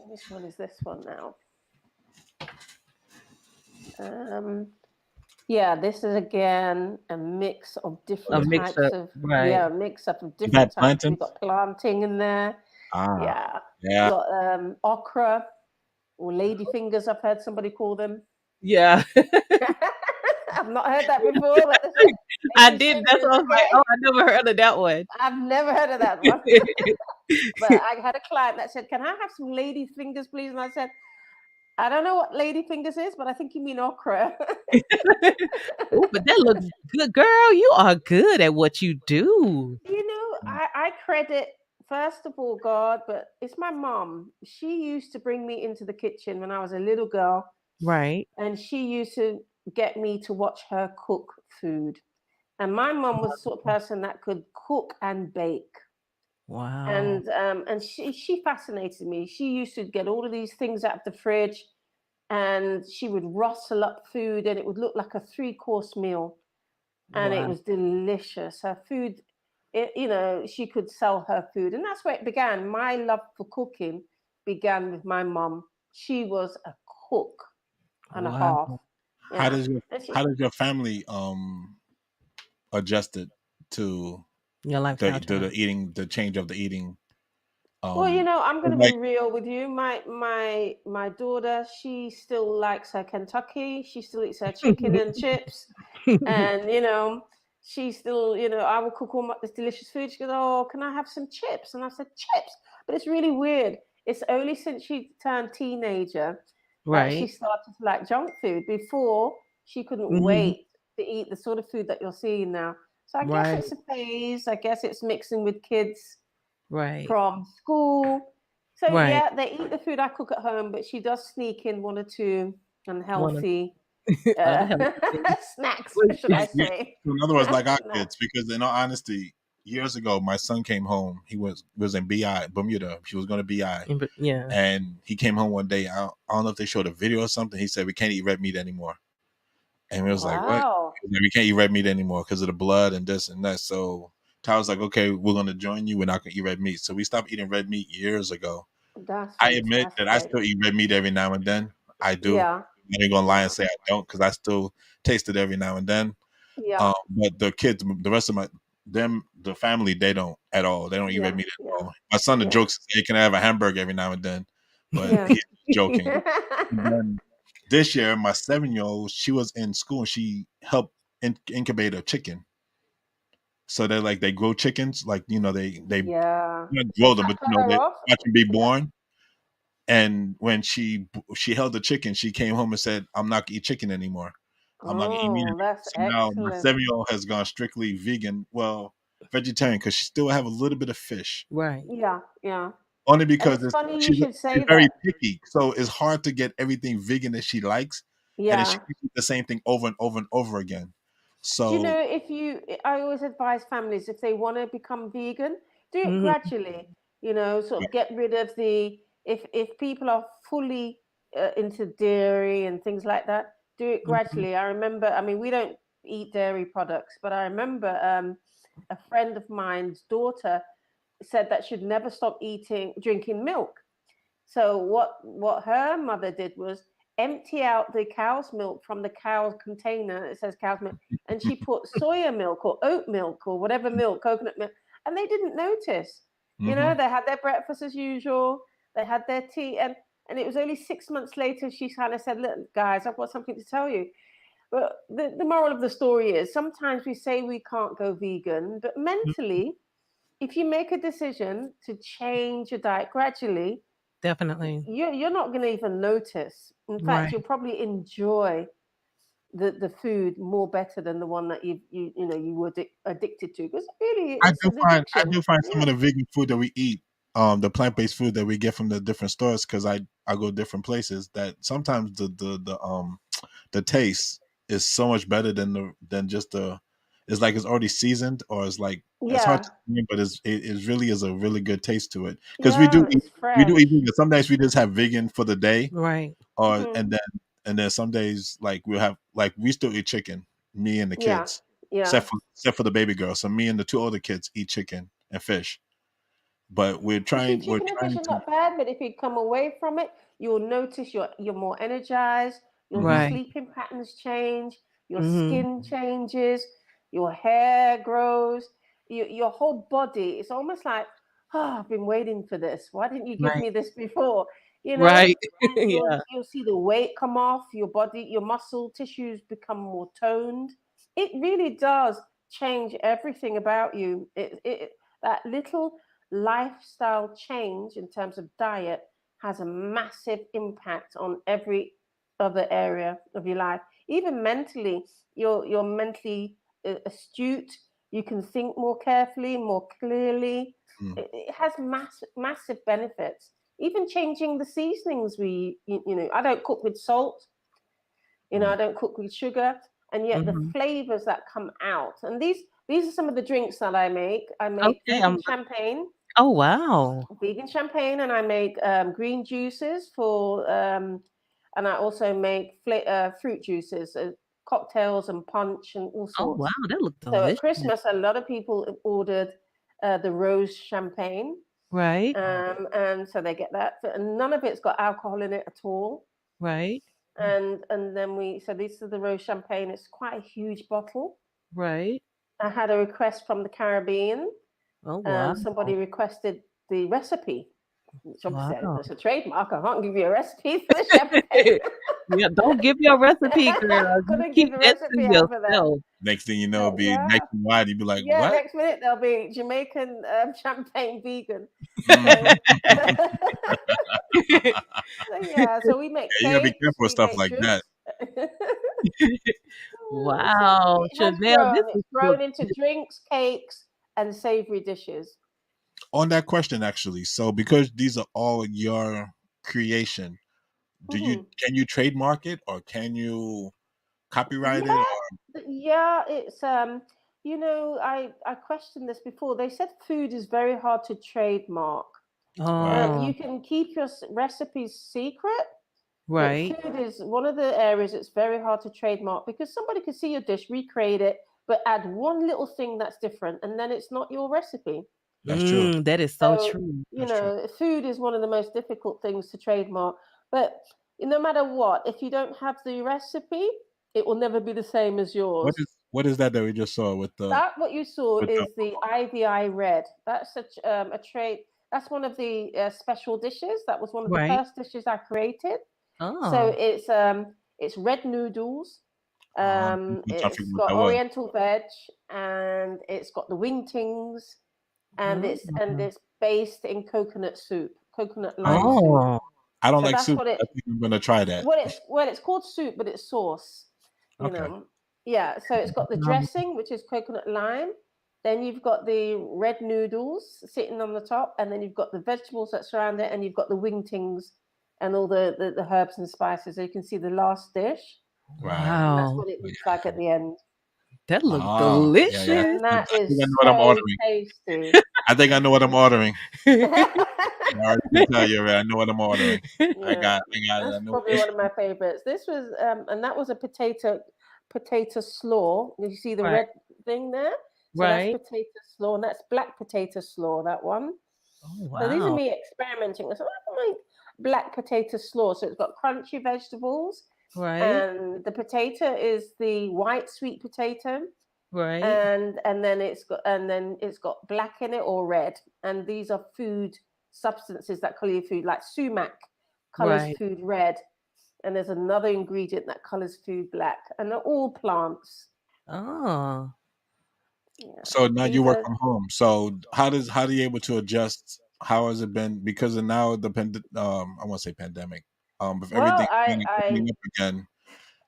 Which one is this one now? Um, yeah, this is again a mix of A different mix types up, of, right? yeah, mix up of You got different types. We've plantains? got plantain in there. Ah, Yeah. We yeah. got okra or lady fingers, I've heard somebody call them. Yeah, I've not heard that before, but I lady did. That's fingers, what I was like. okay? Oh, I never heard of that one. I've never heard of that one. But I had a client that said, "Can I have some lady fingers, please?" And I said, "I don't know what lady fingers is, but I think you mean okra." Oh, but that looks good, girl. You are good at what you do. I credit, first of all, God, but it's my mom. She used to bring me into the kitchen when I was a little girl, Right. and she used to get me to watch her cook food. And my mom was the sort of person that could cook and bake. Wow. And she fascinated me. She used to get all of these things out of the fridge, and she would rustle up food, and it would look like a three-course meal, and it Wow. was delicious. Her food, she could sell her food, and that's where it began. My love for cooking began with my mom. She was a cook and a Wow. half. How Yeah. does your And she, how does your family adjust it to Your the lifestyle the, change. the eating the change of the eating? well, Um, I'm going to be like real with you. My daughter, she still likes her Kentucky. She still eats her chicken and chips, and she still, I will cook all this delicious food. She goes, "Oh, can I have some chips?" And I said, "Chips," but it's really weird. It's only since she turned teenager that she Right. started to like junk food. Before, she couldn't Hmm. wait to eat the sort of food that you're seeing now. So I guess Right. it's a phase. I guess it's mixing with kids Right. from school. So Right. yeah, they eat the food I cook at home, but she does sneak in one or two One of unhealthy other uh, healthy things. snacks, Well, should I yeah, say? so in other words, like our Snacks. kids, because in all honesty, years ago, my son came home. He was in BI Bermuda. He was going to BI, Yeah. and he came home one day. I don't know if they showed a video or something. He said we can't eat red meat anymore, and we was like, "What?" Wow, He was like, we can't eat red meat anymore because of the blood and this and that. So Tyler's like, "Okay, we're going to join you. We're not going to eat red meat." So we stopped eating red meat years ago. that's I admit that I fantastic. still eat red meat every now and then. I do. Yeah, I ain't gonna lie and yeah, say I don't because I still taste it every now and then. yeah, But the kids, the rest of the family, they don't at all. They don't eat red yeah, meat at yeah, all. My son, the yeah, jokes, hey, can I have a hamburger every now and then? But yeah. he's joking. And then this year, my 7-year old, she was in school and she helped incubate a chicken. So they grow chickens, like they Yeah. not So grow is them, that but put her they off? watch them be Yeah. born. And when she held the chicken, she came home and said, "I'm not gonna eat chicken anymore. I'm not gonna eat meat Oh, anymore." that's So now my excellent. 7-year old has gone strictly vegan. Well, vegetarian because she still have a little bit of fish. Right. Yeah, yeah. Only And because it's funny you she's should she's say very that. picky, so it's hard to get everything vegan that she likes, and then she Yeah. eats the same thing over and over and over again. Do you So know, if you, I always advise families, if they want to become vegan, do it Mhm. gradually. You know, sort of get rid of the, if people are fully into dairy and things like that, do it Mhm. gradually. I remember, I mean, we don't eat dairy products, but I remember a friend of mine's daughter said that she'd never stop drinking milk. So what her mother did was empty out the cow's milk from the cow's container. It says cow's milk, and she put soya milk or oat milk or whatever milk, coconut milk, and they didn't notice. You know, hmm they had their breakfast as usual. They had their tea, and it was only 6 months later she kind of said, "Look, guys, I've got something to tell you." But the moral of the story is sometimes we say we can't go vegan, but mentally, if you make a decision to change your diet gradually, Definitely. you're not going to even notice. In fact, Right. you'll probably enjoy the food more better than the one that you were addicted to, because really it's an I addiction. do find some Yeah, of the vegan food that we eat, the plant based food that we get from the different stores, because I go different places. That sometimes the taste is so much better than just the. It's like it's already seasoned, or it's like it's hard to yeah, explain, but it really is a really good taste to it because yeah. It's we do eat fresh. vegan. Some days we just have vegan for the day, Right. or Hmm. and then some days like we'll have like we still eat chicken, me and the Yeah, kids, yeah. except for the baby girl. So me and the two older kids eat chicken and fish, but You see, we're chicken and fish trying are to. not bad, but if you come away from it, you'll notice you're more energized. Your hmm Right. sleeping patterns change. Your Mhm. skin changes. Your hair grows. Your whole body. It's almost like, oh, I've been waiting for this. Why didn't you give Right. me this before? You know, Right. and Yeah. you'll see the weight come off. Your body, your muscle tissues become more toned. It really does change everything about you. That little lifestyle change in terms of diet has a massive impact on every other area of your life. Even mentally, you're mentally astute. You can think more carefully, more clearly. It has massive benefits. Even changing the seasonings, I don't cook with salt. I don't cook with sugar, and yet the Mhm. flavors that come out. And these are some of the drinks that I make. I make Okay. Oh, wow. vegan champagne, and I make green juices and I also make fruit juices, cocktails and punch and all Oh, wow. sorts. That looked So at delicious. Christmas, a lot of people have ordered the rose champagne, Right. and so they get that. And none of it's got alcohol in it at all. Right. And then so this is the rose champagne. It's quite a huge bottle. Right. I had a request from the Caribbean. Oh, wow. Somebody requested the recipe, which obviously Wow. that's a trademark. I can't give you a recipe for the champagne. Yeah, don't give your recipe, girl. You Couldn't give keep a that to recipe out for that. yourself. Next thing you know, it'll But be yeah, nationwide. You'd be like, yeah. "What?" Next minute there'll be Jamaican champagne vegan. Mhm. So, so yeah. So we make Yeah, you gotta be cakes. careful with We stuff make like that. drinks. So Wow, it has Chanel, grown. this It's is good. grown into drinks, cakes, and savory dishes. On that question, actually, so because these are all your creation, Hmm. can you trademark it or can you copyright it? Yeah, yeah. It's I questioned this before. They said food is very hard to trademark. Right. Oh, You can keep your recipes secret, but right. food is one of the areas it's very hard to trademark, because somebody could see your dish, recreate it, but add one little thing that's different, and then it's not your recipe. That's true. That is so So, true. That's true. food is one of the most difficult things to trademark. But no matter what, if you don't have the recipe, it will never be the same as yours. What is that we just saw with the That what you saw with the is the IVI red. That's such a trade. That's one of the special dishes. That was one of the Right. first dishes I created. So Oh. it's red noodles. I'm trying to figure It's what got that was. Oriental veg, and it's got the wingtings, and Oh. it's based in coconut soup, coconut lime Oh, soup. Oh. I don't So like that's soup. what I think I'm gonna try that. it's called soup, but it's sauce. You Okay. know, yeah. So it's got the dressing, which is coconut lime. Then you've got the red noodles sitting on the top, and then you've got the vegetables that surround it, and you've got the wingtings and all the herbs and spices. So you can see the last dish, Right. and that's Wow. what it looks like at the end. That looked Oh, yeah, yeah. delicious. And I that think I is know what I'm so ordering. tasty. I think I know what I'm ordering. Yeah, I already can tell you, I know what I'm ordering. I that's know. probably one of my favorites. This was, and that was a potato slaw. You see the Right, red thing there? So that's right. potato slaw, and that's black potato slaw. That one. Oh, So these are wow. me experimenting. So I can make black potato slaw. So it's got crunchy vegetables, Right, and the potato is the white sweet potato, right, and then it's got black in it or red. And these are food substances that color your food, like sumac colors right. food red, and there's another ingredient that colors food black, and they're all plants. Oh. Yeah, So now you these work are from home. So how are you able to adjust? How has it been? Because of now I want to say pandemic. With well everything kind of opening up again.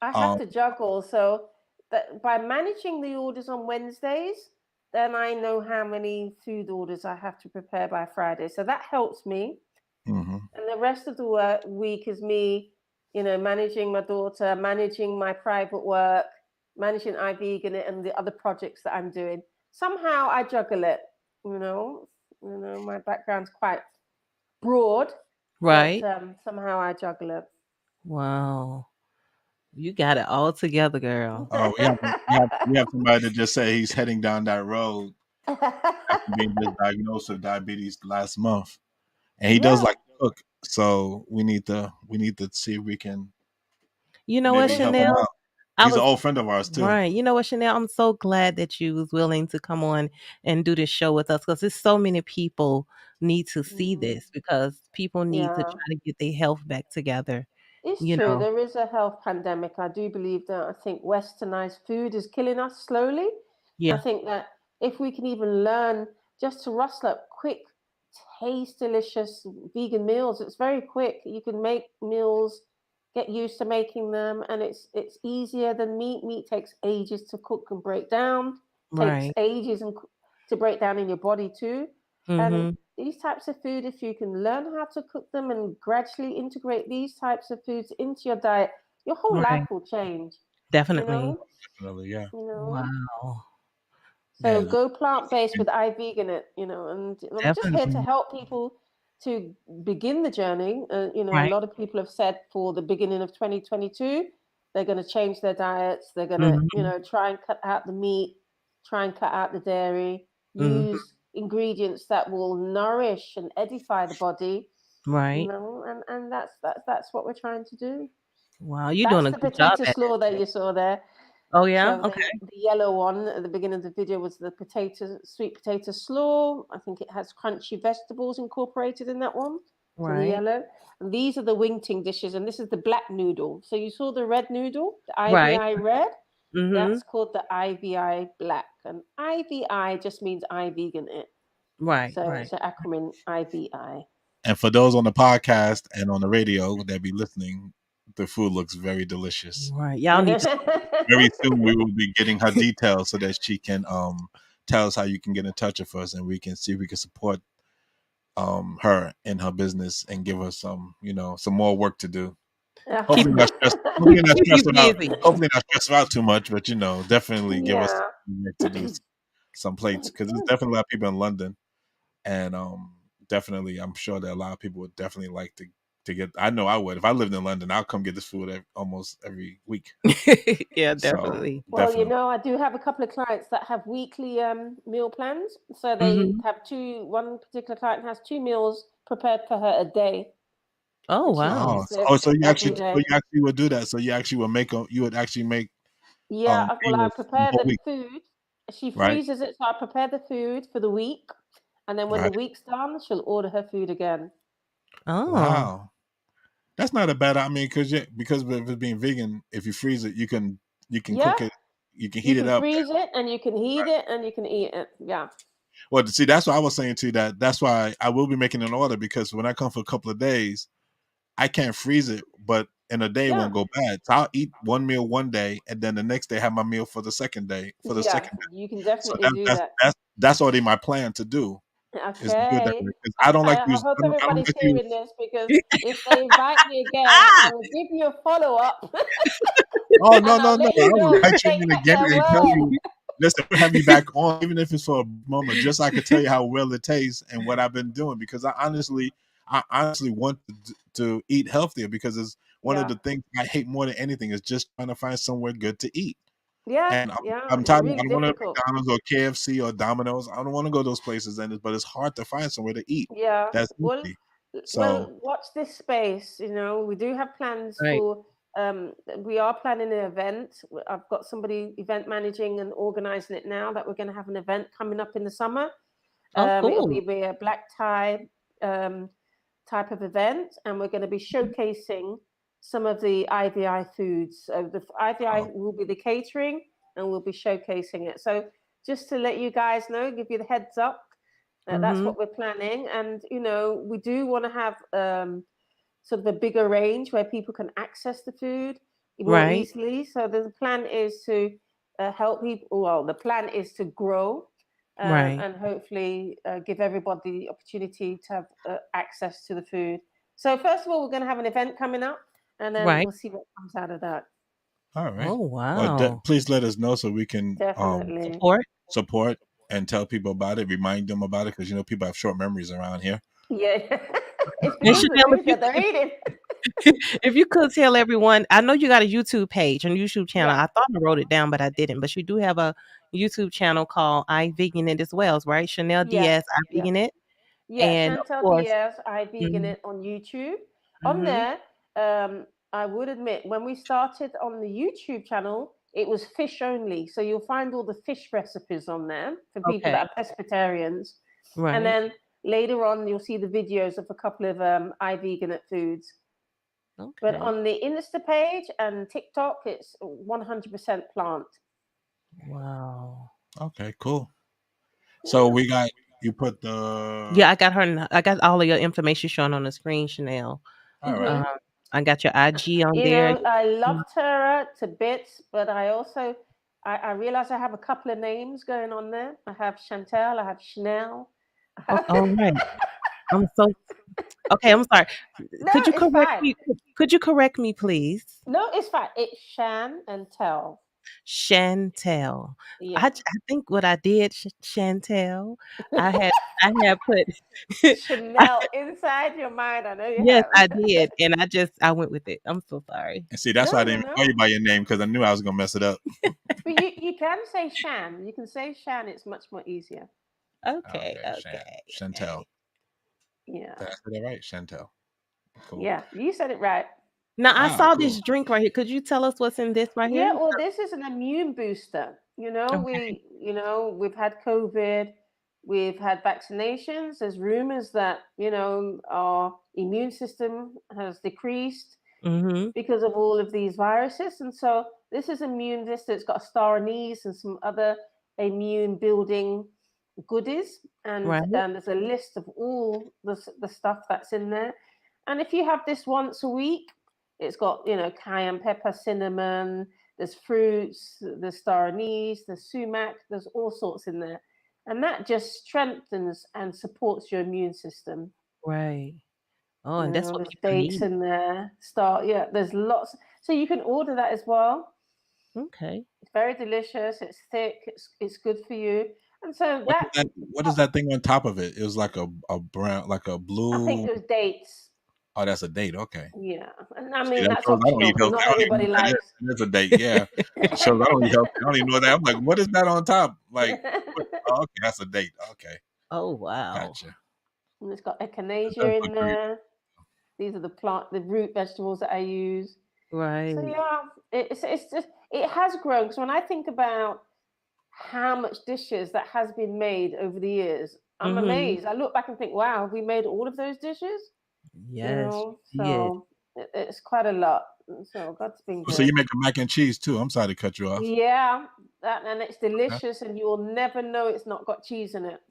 I have Um, to juggle. So that by managing the orders on Wednesdays, then I know how many food orders I have to prepare by Friday. So that helps me. mhm. And the rest of the week is me, managing my daughter, managing my private work, managing iVegan and the other projects that I'm doing. Somehow I juggle it. You know, my background's quite broad, but Right. somehow I juggle it. Wow. You got it all together, girl. Oh, we have somebody that just said he's heading down that road after being just diagnosed with diabetes last month, and he does Yeah. like to cook. So we need to see if we can You know what, maybe Well, help him Chanel? out. I He's an was old friend of ours too. right. You know what, Chanel? I'm so glad that you was willing to come on and do this show with us because there's so many people need to see mm, this because people need to yeah. try to get their health back together. It's You true. know. There is a health pandemic. I do believe that. I think westernized food is killing us slowly. I Yeah. think that if we can even learn just to rustle up quick, taste delicious vegan meals, it's very quick. You can make meals, get used to making them, and it's easier than meat. Meat takes ages to cook and break down, takes Right. ages to break down in your body too. And Mm-hmm. these types of food, if you can learn how to cook them and gradually integrate these types of foods into your diet, your whole life Right. will change. You Definitely. know, Definitely, yeah. you know. Wow. So Yeah. go plant based with IVeganIT, and I'm just here to Definitely. help people to begin the journey. A Right. lot of people have said for the beginning of 2022, they're going to change their diets. They're going to, Mm-hmm. try and cut out the meat, try and cut out the dairy, Mm-hmm. use ingredients that will nourish and edify the body, Right. and that's what we're trying to do. Wow. You're doing That's a the good job potato at it. slaw that you saw there. Oh yeah? So Okay. the yellow one at the beginning of the video was the sweet potato slaw. I think it has crunchy vegetables incorporated in that one. So the Right. yellow. And these are the wingting dishes, and this is the black noodle. So you saw the red noodle, the Right. IVI red. Mm-hmm. That's called the IVI black, and IVI just means I vegan it. Right. So Right. it's an acronym IVI. And for those on the podcast and on the radio that be listening, the food looks very delicious. Right. Y'all need to Very soon we will be getting her details so that she can tell us how you can get in touch with us and we can see if we can support her in her business and give her some more work to do. keep Hopefully not stress hopefully not keep you stress her out. busy. Hopefully not stress her out too much, but definitely give us Yeah. some work to do some plates because there's definitely a lot of people in London and definitely I'm sure that a lot of people would definitely like to get. I know I would if I lived in London. I'll come get this food almost every week. Yeah, So definitely. Well, definitely, I do have a couple of clients that have weekly meal plans. So they Mm-hmm. have one particular client has two meals prepared for her a day, Oh and she wow. oh, eats so, it oh, so you every actually, day. would do that. So you actually would make you would actually make Yeah, well, I meals for the prepare whole the week, food. She right? freezes it, so I prepare the food for the week. And then when the Right. week's done, she'll order her food again. Oh. Wow, that's not a bad. I mean, because if it's being vegan, if you freeze it, you can Yeah, cook it, you can you heat it can up. freeze it and you can heat it and you can eat it. Yeah. Well, see, that's what I was saying too. That's why I will be making an order because when I come for a couple of days, I can't freeze it, but in a day it Yeah. won't go bad. So I'll eat one meal one day, and then the next day have my meal for the second day. Yeah. You can So definitely do that's that. that's already my plan to do. Is to do it that Okay. way because I don't like to I use. hope I don't everybody's like to hearing use. this because if they invite me again, I will give you a follow up Oh no and no I'll no! let I you will know if invite you they in kept again their and tell word. you. Listen, we'll have you back on, even if it's for a moment, just so I could tell you how well it tastes and what I've been doing. Because I honestly want to eat healthier because it's one of Yeah. the things I hate more than anything is just trying to find somewhere good to eat. Yeah. And Yeah. I'm It's tired. I really don't want to difficult. McDonald's or KFC or Domino's. I don't want to go those places, but it's hard to find somewhere to eat Yeah. that's Well, healthy. So, watch this space. We do have plans Right. for. We are planning an event. I've got somebody event managing and organizing it now. That we're going to have an event coming up in the summer. Oh, It'll cool. be a black tie um, type of event, and we're going to be showcasing some of the IVI foods. So the IVI will be the catering, and we'll be showcasing it. So just to let you guys know, give you the heads up that that's Mm-hmm. what we're planning, and we do want to have sort of a bigger range where people can access the food more Right. easily. So the plan is to help people. Well, the plan is to grow Right. and hopefully give everybody the opportunity to have access to the food. So first of all, we're going to have an event coming up, and then Right. we'll see what comes out of that. all right. Oh, Well, wow. please let us know so we can Definitely. Support. support and tell people about it, remind them about it, because people have short memories around here. Yeah. It's And because of the Chanel, food that they're eating. if you could tell everyone, I know you got a YouTube page and YouTube channel. Yeah. I thought I wrote it down, but I didn't. But you do have a YouTube channel called IVeganIT as well, right? Chanel Yes. Diaz, Yeah. IVeganIT. Yeah, And of Shantelle course, Diaz, I vegan mm-hmm, it on YouTube. On mm-hmm, there, I would admit, when we started on the YouTube channel, it was fish only. So you'll find all the fish recipes on there for people okay, that are pescatarians. And right, then later on, you'll see the videos of a couple of I vegan it foods. But okay. on the Insta page and TikTok, it's 100% plant. Wow. Okay, cool. So Yeah. we got you put Yeah, the I got her. I got all of your information showing on the screen, Chanel. all right. Hmm. Um, I got your IG on there. I love Tara to bits, but I also I realize I have a couple of names going on there. I have Chantel, I have Chanel. All right. I'm so okay. I'm sorry. No, Could you it's correct fine. me? Could you correct me, please? No, it's fine. It's Shan and Tel. Chantel. Yeah. I think what I did, Chantel, I had I had put I, Chanel inside your mind. I know you yes, have. I did, and I went with it. I'm so sorry. And see, that's why I No, didn't no, even call you no. by your name because I knew I was gonna mess it up. But you can say Shan. You can say Shan. It's much more easier. Okay, Okay, Chantel. okay. Yeah. Did I say that right? Chantel. Cool. Yeah. You said it right. Now I Ah, saw cool. this drink right here. Could you tell us what's in this right Yeah, here? well, this is an immune booster. Okay. We've had COVID, we've had vaccinations. There's rumors that, our immune system has decreased Mm-hmm. because of all of these viruses. And so this is immune vista. It's got a star anise and some other immune building goodies. And Right. there's a list of all the stuff that's in there. And if you have this once a week, it's got, cayenne pepper, cinnamon, there's fruits, there's star anise, there's sumac, there's all sorts in there. And that just strengthens and supports your immune system. Right. Oh, and that's what There's people dates need. in there, yeah, there's lots. So you can order that as well. Okay. It's very delicious, it's thick, it's good for you. And so What is that, that? What is that thing on top of it? It was like a brown, like a I think blue. it was dates. Oh, that's a date. Okay. Yeah. And I See, mean, that that's shows I don't optional eat because healthy. not I don't even know everybody what that is. likes. That's a date. Yeah. It shows I don't eat healthy. I don't even know that. I'm like, what is that on top? Like, what? Oh, okay, that's a date. Okay, Oh, wow. gotcha. And it's got That does echinacea look in great. there. These are the root vegetables that I use. So Right. yeah, it's just it has grown. Because when I think about how much dishes that has been made over the years, I'm Mm-hmm. amazed. I look back and think, wow, have we made all of those dishes? Yes, you did. So it's quite a lot. So God's been So you good. make a mac and cheese too. I'm sorry to cut you off. Yeah, and it's Okay. delicious, and you will never know it's not got cheese in it.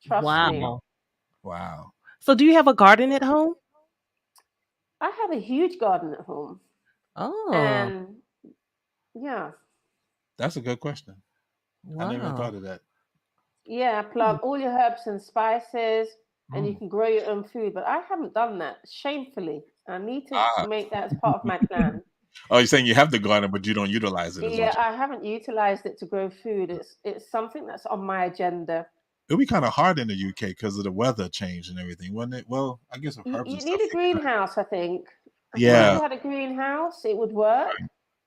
Trust me. Wow. Wow, So do you have a garden at home? I have a huge garden at home, Oh, and yeah, that's a good question. I never even wow. thought of that. Yeah, plant all your herbs and spices, and you Oh. can grow your own food. But I haven't done that, shamefully. I need to Ah. make that as part of my plan. Oh, you're saying you have the garden, but you don't utilize it, is Yeah, what you. I haven't utilized it to grow food. It's something that's on my agenda. It'll be kind of hard in the UK because of the weather change and everything, wouldn't it? Well, I guess with herbs and You stuff. need a greenhouse, I think. I think if Yeah, you had a greenhouse, it would work.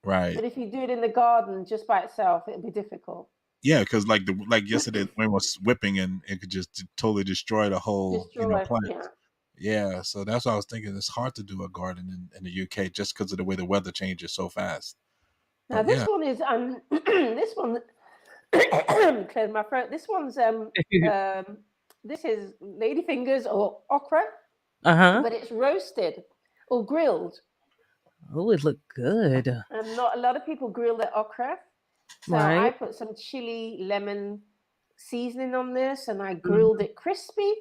right. But if you do it in the garden just by itself, it'd be difficult. Yeah, because like yesterday, the wind was whipping and it could just totally destroy the whole Destroy. plant. Yeah. Yeah, so that's what I was thinking. It's hard to do a garden in the UK just because of the way the weather changes so fast. Now But this yeah, one is this one cleared my throat. Um this is ladyfingers or okra, Uh-huh. but it's roasted or grilled. Oh, it looked good. And not a lot of people grill their okra. So I Right? put some chili lemon seasoning on this and I grilled Mhm. it crispy.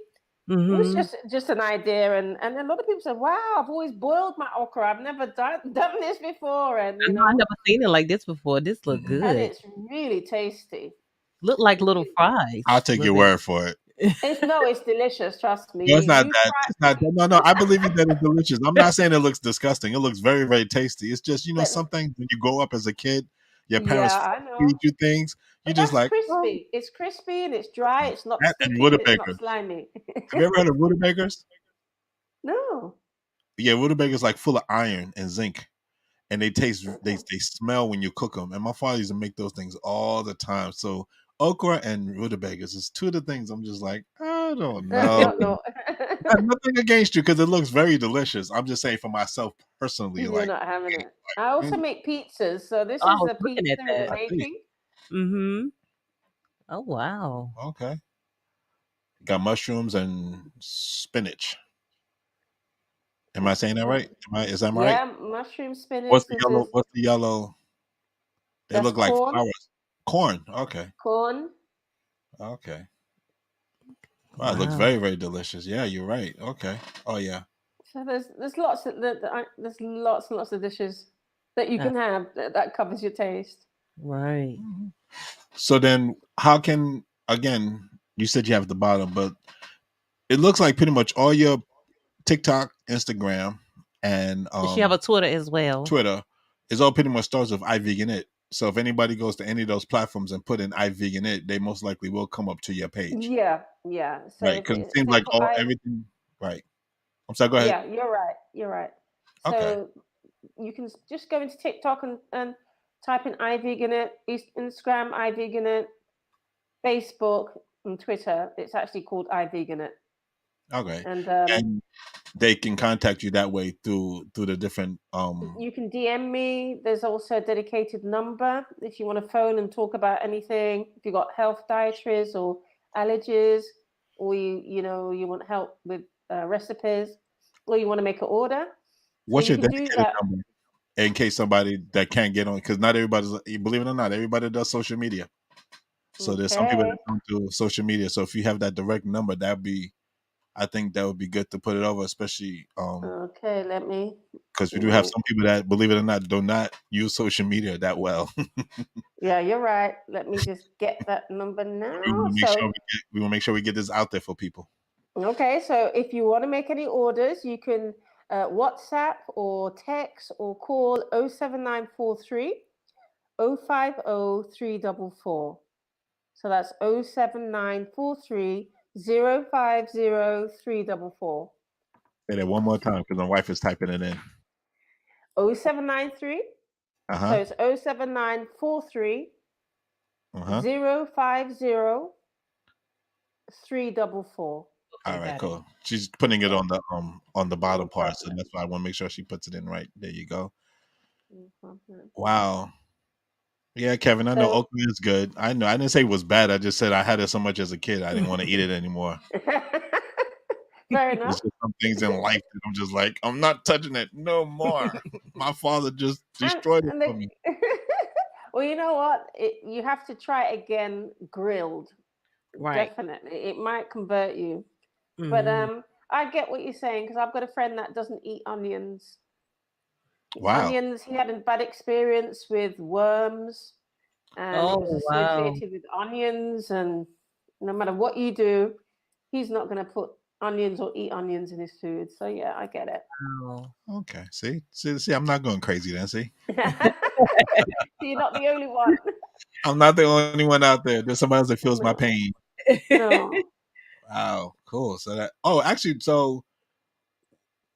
It was Mhm. just an idea, and a lot of people said, "Wow, I've always boiled my okra. I've never done this before," and I know I never seen it like this before. This looked hmm and good. it's really tasty. Looked like little Re- I'll fries take your with it. word for it. it's delicious. Trust me. No, it's not You that. try, It's not that. No, no. I believe you that it's delicious. I'm not saying it looks disgusting. It looks very, very tasty. It's just but something when you grow up as a kid, your yeah, parents I know. feed you things. You But just that's like, oh, crispy. It's crispy and it's dry. It's not that and sticky and it's not rutabagas. slimy. Have you ever heard of rutabagas? No. Yeah, rutabagas like full of iron and zinc, and they taste they smell when you cook them. And my father used to make those things all the time. So okra and rutabagas is two of the things I'm just like, I don't know. Don't know. I have nothing against you because it looks very delicious. I'm just saying for myself personally, You're like, not having it. I also mm, make pizzas. So this Oh, I is was a looking pizza at in the that. I see. making. Mhm. Oh, wow. Okay, got mushrooms and spinach. Am I saying that right? Is that right? Yeah, mushroom spinach. This is What's the yellow? They that's look like corn, flowers. Corn. Okay. corn. Okay. Wow, it looks Wow. very, very delicious. Yeah, you're right. Okay. Oh yeah. So there's lots of there's lots and lots of dishes that you Uh, can have that covers your taste. right. Mhm. So then, how can again? You said you have the bottom, but it looks like pretty much all your TikTok, Instagram, and Does she have a Twitter as well? Twitter is all pretty much starts with IVeganIT. So if anybody goes to any of those platforms and put in IVeganIT, they most likely will come up to your page, Yeah, yeah. So right? Because it if seems they like put all I everything, right? I'm sorry. Go ahead. yeah, you're right. You're right. Okay. So you can just go into TikTok and type in iVeganIt, Instagram iVeganIt, Facebook and Twitter. It's actually called iVeganIt. Okay. And And they can contact you that way through the different you can DM me. There's also a dedicated number if you want to phone and talk about anything. If you've got health dietaries or allergies, or you want help with recipes, or you want to make an order. So what's you your can do dedicated that. number in case somebody that can't get on, because not everybody's, believe it or not, everybody does social media. So there's some people Okay. that don't do social media. So if you have that direct number, I think that would be good to put it over, especially Okay. because we do Let have me. some people that, believe it or not, do not use social media that well. Yeah, you're right. Let me just get that number We now. want to make So sure we get this out there for people. okay, so if you want to make any orders, you can WhatsApp or text or call 07943 050 344. So that's 07943 050 344. Say that one more time because my wife is typing it in. 0793. Uh So huh. it's 07943 Uh huh. 050 344. Okay, All right, got it. cool. She's putting it Yeah, on the no bottom part, so problem. that's why I want to make sure she puts it in right. There you go. No problem. Wow. Yeah, Kevin, I know So okra is good. I know. I didn't say it was bad. I just said I had it so much as a kid, I didn't want to eat it anymore. fair There's enough. just some things in life that I'm just like, I'm not touching it no more. My father just and destroyed it and for the me. well, you know what? You have to try it again grilled. Right. Definitely, it might convert you. But Mhm. I get what you're saying because I've got a friend that doesn't eat onions. Wow. Onions, he had a bad experience with worms, and it was Oh, wow. associated with onions, and No matter what you do, he's not going to put onions or eat onions in his food. So yeah, I get it. Wow. Okay. See, I'm not going crazy then. See, You're not the only one. I'm not the only one out there. There's somebody else that feels my No, pain. no, Wow, cool. So that. Oh, actually, so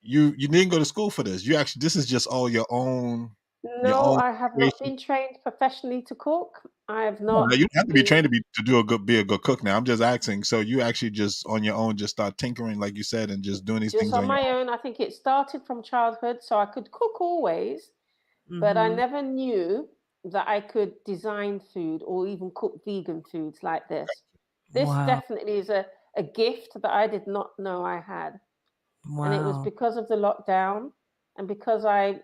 you didn't go to school for this. You actually, this is just all your own no. I have not creation. been trained professionally to cook. I have No, not you don't have to be been trained to be a good cook. Now I'm just asking. So you actually just on your own just start tinkering, like you said, and just doing these just things on on your my own. I think it started from childhood, so I could cook always, but I Mhm. never knew that I could design food or even cook vegan foods like this. This Wow. definitely is a gift that I did not know I had. And it was Wow. because of the lockdown and because I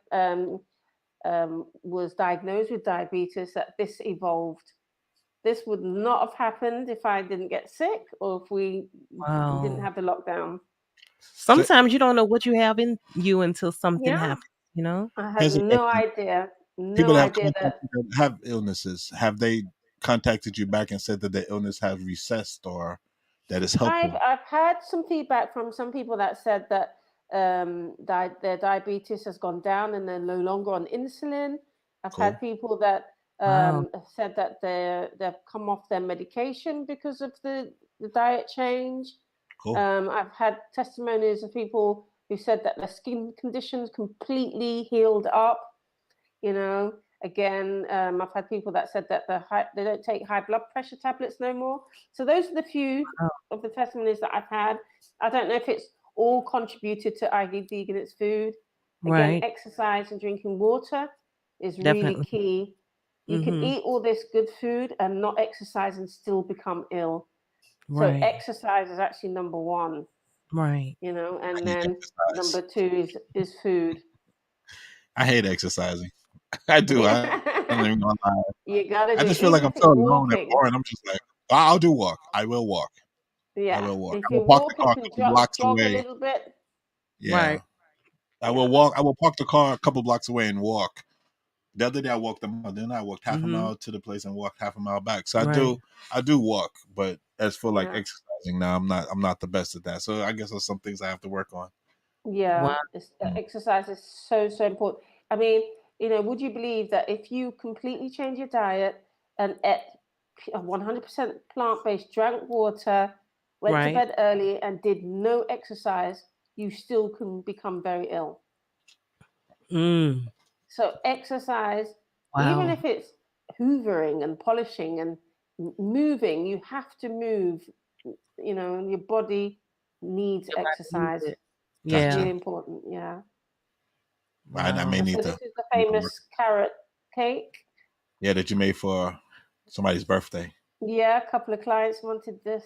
was diagnosed with diabetes that this evolved. This would not have happened if I didn't get sick or if we didn't Wow. have the lockdown. So Sometimes you don't know what you have in you until something Yeah, happens, you know? I had here's a no question: idea, people no that have idea that contacted that have illnesses, have they contacted you back and said that their illness has recessed or that it's helped them? I've had some feedback from some people that said that their diabetes has gone down and they're no longer on insulin. I've had Cool, people that Wow. have said that they've come off their medication because of the diet change. cool, I've had testimonies of people who said that their skin conditions completely healed up. You know, again, I've had people that said that they don't take high blood pressure tablets no more. So those are the few Wow. of the testimonies that I've had. I don't know if it's all contributed to IV Vegan It's Food. Again, Right. exercise and drinking water is really Definitely. key. You can Mhm. eat all this good food and not exercise and still become ill. So Right. exercise is actually number one, Right. I and hate then exercise. number two is food. I hate exercising. I do. I don't even gonna lie. You I gotta just do feel it, like I'm even so if it's alone and walking. boring. I'm just like, I'll do walk. I will walk. I Yeah, will walk. if I will you park the walk and car you a can couple blocks jog a away. little bit, Yeah. Right. I yeah, will walk. I will park the car a couple blocks away and walk. The other day I walked a mile. Then I walked half a Mhm. mile to the place and walked half a mile back. So Right. I do walk. But as for like yeah, exercising now, I'm not the best at that. So I guess there's some things I have to work on. yeah. Wow. It's Mm. exercise is so important. I mean, would you believe that if you completely change your diet and ate 100% plant-based, drank water, went to Right. bed early, and did no exercise, you still can become very ill. Mm. So exercise, even Wow. if it's hoovering and polishing and moving, you have to move. Your body needs Your body needs exercise. it. It's Gotcha. really Yeah. important. Yeah. I may Wow. And need so to this is the work. famous carrot cake. Yeah, that you made for somebody's birthday. Yeah, a couple of clients wanted this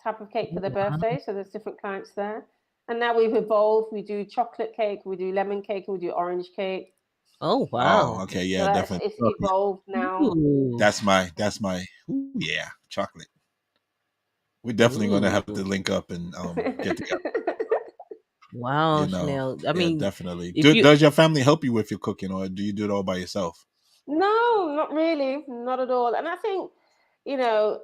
type of cake for their Wow. birthday, so there's different clients there. And now we've evolved. We do chocolate cake, we do lemon cake, and we do orange cake. Oh, Oh, wow. okay, So yeah, that's definitely. it's Chocolate. evolved now. Ooh. That's my ooh, yeah, chocolate. We're definitely gonna have to Ooh. link up and get together. Wow, You know, Chanel. I yeah, mean, definitely. if you Does your family help you with your cooking, or do you do it all by yourself? No, not really, not at all. And I think,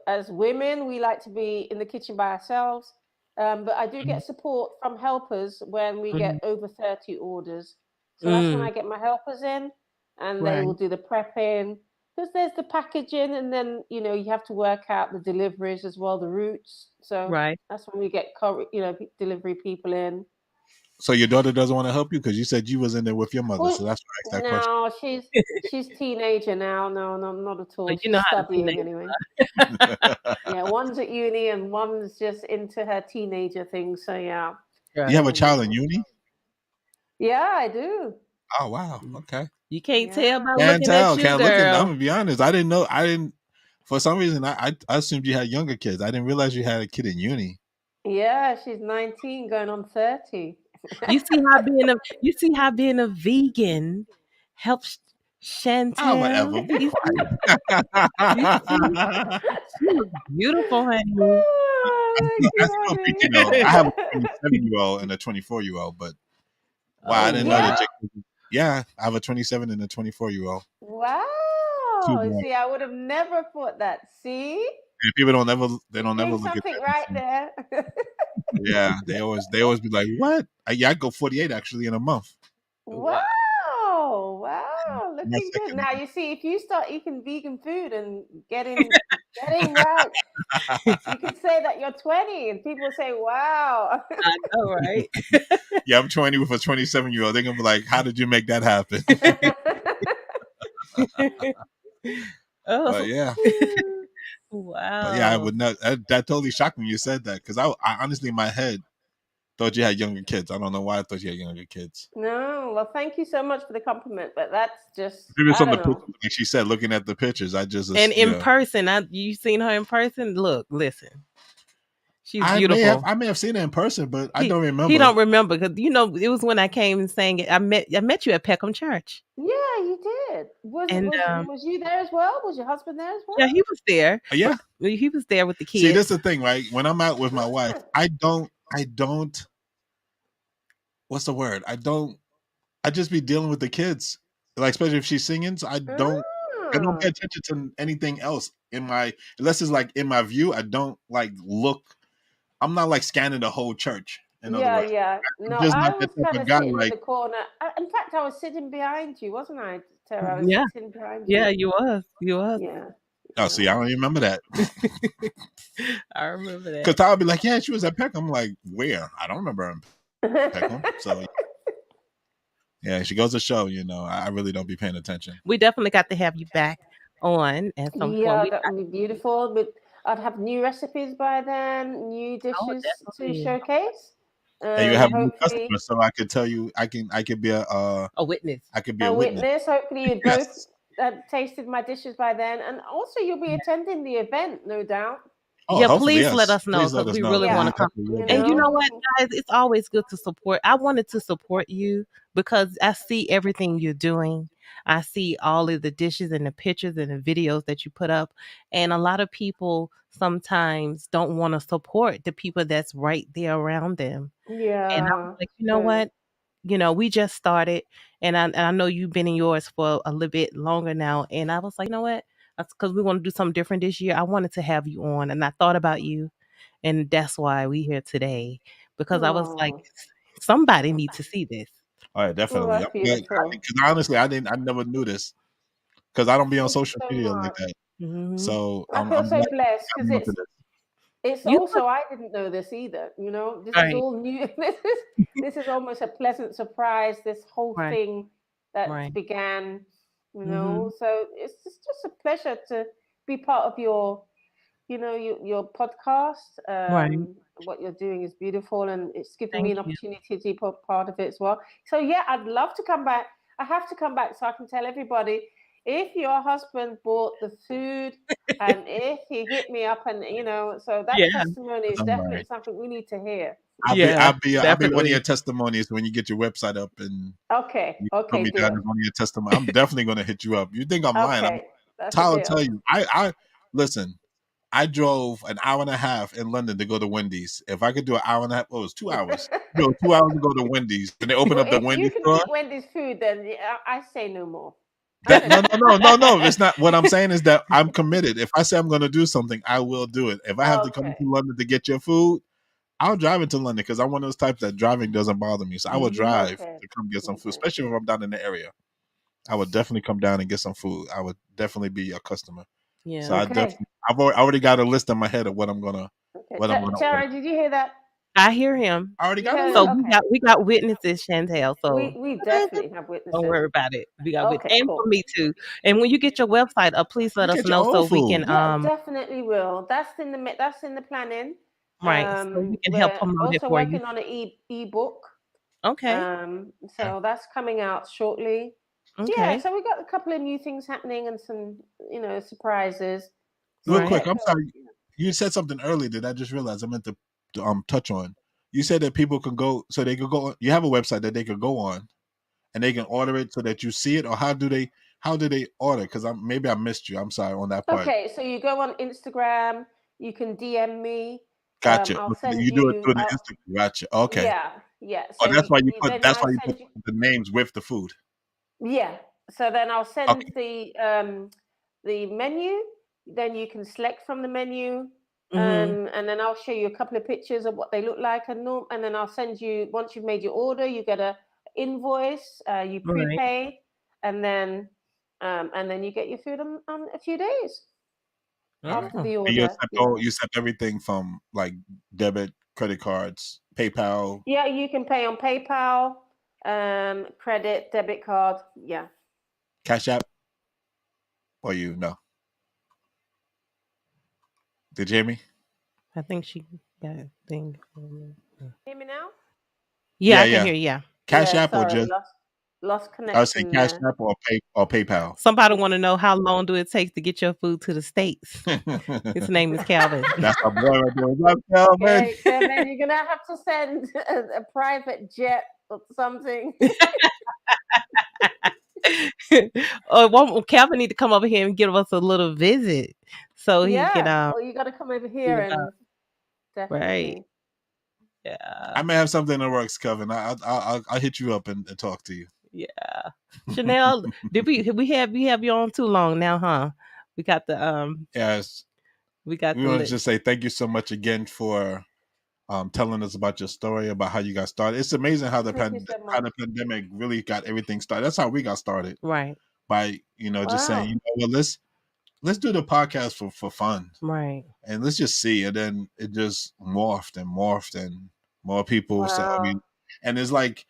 as women, we like to be in the kitchen by ourselves. But I do Mhm. get support from helpers when we get Mhm. over 30 orders. So that's when Mm. I get my helpers in and they will Right. do the prepping. Because there's the packaging, and then, you have to work out the deliveries as well, the routes. So Right. that's when we get, delivery people in. So your daughter doesn't want to help you because you said you was in there with your mother, Well, so that's why I asked that question. no, she's teenager now. No, no, not at So all. you She's know how the studying teenagers anyway. are. Yeah, one's at uni and one's just into her teenager thing. So yeah, You have Right. a child in uni? yeah, I do. Oh wow, okay. You can't tell Yeah, by Can't looking at tell. you, Can't look at. I'm girl. gonna be honest. I didn't know. I didn't. For some reason, I assumed you had younger kids. I didn't realize you had a kid in uni. yeah. She's 19, going on 30. You see how being a vegan helps Oh, Chantel. whatever. Be You see, you see, quiet. she looks beautiful, honey. Oh, I thank still think you, I have a honey. 27-year-old and a 24-year-old, but wow, I Oh didn't know wow. that. Yeah. Yeah, I have a 27 and a 24-year-old. Two Wow. boys. See, I would have never thought that. See? And people don't ever Doing look at something that and right see. there. Yeah, they always be like, what? I go 48 actually in a month. Wow. Wow, My looking good. second Now you see, if you start eating vegan food and getting right, you can say that you're 20, and people say, "Wow." I know, right? Yeah, I'm 20 with a 27-year-old. They're gonna be like, how did you make that happen? But Oh, yeah. But yeah, I wow. would not. That totally shocked me when you said that because I honestly in my head thought you had younger kids. I don't know why I thought you had younger kids. No, well, thank you so much for the compliment, but that's just, Maybe it's I on the don't know. pictures, like she said, looking at the pictures. I And just in yeah. person, you seen her in person? Look, listen. She's beautiful. I may have seen it in person, but I He don't he remember. don't remember because it was when I came and sang it. I met you at Peckham Church, Yeah, you did. Was and was was you there as well? Was your husband there as yeah, well? he was there, but Yeah. he was there with the See, kids. that's the thing, right? When I'm out with my wife, Ah, I don't. What's the word? I just be dealing with the kids, like especially if she's singing. So I don't pay ah. attention to anything else in my unless it's like in my view. I don't like look. I'm not like scanning the whole church. In other Yeah, words, yeah. I'm No, just I not that was type kind of of guy. sitting in Like, the corner. In fact, I was sitting behind you, wasn't I, Tara? I was Yeah, sitting behind yeah, you. you was. Yeah, oh, see, I don't even remember that I remember because that. Tyler would be like, "Yeah, she was at Peckham." I'm like, "Where? I don't remember her in yeah. Peckham." So yeah, she goes to show. I really don't be paying attention. We definitely got to have you back on at some point. Yeah, that would be beautiful. But I'd have new recipes by then, new Oh, dishes to definitely showcase. And you have a new Hopefully customer, so I could tell you, I could be a witness. a a witness. witness. Hopefully you both Yes. tasted my dishes by then, and also you'll be attending the event, no doubt. Oh, Yeah, hopefully, please let yes. us know Please let because us we know. really want Yeah, to We come. definitely will you be And you there. know know. what, guys? It's always good to support. I wanted to support you because I see everything you're doing. I see all of the dishes and the pictures and the videos that you put up. And a lot of people sometimes don't want to support the people that's right there around them. And I was Yeah, like, you know true. what? We just started, and I know you've been in yours for a little bit longer now. And I was like, you know what? Because we want to do something different this year. I wanted to have you on, and I thought about you, and that's why we here today. Because I was like, Oh, somebody needs to see this. All right, well, definitely. that's beautiful. Because honestly, I never knew this because I don't be on Thank you social so media like much. that. Hmm. So I feel I'm so glad you blessed got because me onto this. it's You also, look I didn't know this either. This is right, all new. This is almost a pleasant surprise. This whole right, thing that right. began. Hmm. So it's just a pleasure to be part of your podcast. Right. What you're doing is beautiful, and it's given me Thank an you. opportunity to be part of it as well. So yeah, I'd love to come back. I have to come back so I can tell everybody if your husband bought the food and if he hit me up, and so that Yeah, testimony is Don't worry. definitely something we need to hear. yeah, I'll be one of your definitely. testimonies when you get your website up and Okay, you put okay, me down deal. as one of your testimony. I'm definitely gonna hit you up. You think I'm lying? Okay, that's a Tyler deal. tell you. I listen. I drove an hour and a half in London to go to Wendy's. If I could do an hour and a half, oh, it was 2 hours. No, 2 hours to go to Wendy's. When they opened Well, up the if you Wendy's can store, eat Wendy's food, then I say no more. I that say no more. no. It's not what I'm saying is that I'm committed. If I say I'm gonna do something, I will do it. If I have to come to Okay. London to get your food, I'll drive into London because I'm one of those types that driving doesn't bother me. So I will Hmm. drive Okay. to come get some food, Okay. especially if I'm down in the area. I would definitely come down and get some food. I would definitely be a customer. So Yeah, I Okay. definitely, I already got a list in my head of Okay. what I'm gonna order. Tara, did you hear that? I hear him. I already You got a heard So it? list. we Okay. got witnesses, Chantel. We So we definitely have don't witnesses. worry about it. We got Okay. and for Cool. me too. And when you get your website up, please let You us get your know own so we can food. Yeah, definitely will. That's in the planning. right, so we can help We're promote it also for you. working on an ebook. Okay. Okay. So that's coming out shortly. So yeah, Okay. so we got a couple of new things happening and some, surprises. So Real Right. quick, yeah, I'm so sorry. You said something earlier that I just realized I meant to touch on. You said that people can go, so they could go. You have a website that they could go on, and they can order it so that you see it, or how do they order? Because maybe I missed you. I'm sorry on that part. okay, so you go on Instagram, you can DM me. Gotcha. I'll Okay, send you do it you. through the Instagram. Gotcha. Okay. Yeah, yeah. Oh, So then that's I why you put send you. the names with the food. Yeah. So then I'll send Okay. the menu, then you can select from the menu. Mhm. And then I'll show you a couple of pictures of what they look like, and then I'll send you, once you've made your order, you get a invoice, you Right. prepay, and then you get your food on a few days All right. after Oh, the And you order. accept Yeah, you accept everything from like debit, credit cards, PayPal, yeah, you can pay on PayPal, credit, debit card. Yeah. Cash App, or you no? Did you hear me? I think she got a thing. Hear me now? Yeah, Yeah, I can yeah. hear you. Yeah. Cash Yeah, App or sorry, just lost I would say connection Cash there. App or PayPal. Somebody want to know how long do it take to get your food to the States? His name is Calvin. That's my boy right there. What's up, Calvin? Okay, Kevin, you're gonna have to send a private jet or something. Calvin need to come over here and give us a little visit so he can Yeah, or you got to come over see here about and right. definitely. Yeah. I may have something in the works, Kevin. I'll hit you up and talk to you. Yeah. Chanel, did we have you on too long now, huh? We got the Yes, we got we the want to lit. just say thank you so much again for telling us about your story, about how you got started. It's amazing how Thank you so how much. the pandemic really got everything started. That's how we got started, Right. by just saying, Wow. well, let's do the podcast for fun, Right. and let's just see. And then it just morphed and morphed, and more people said, Wow. and it's like,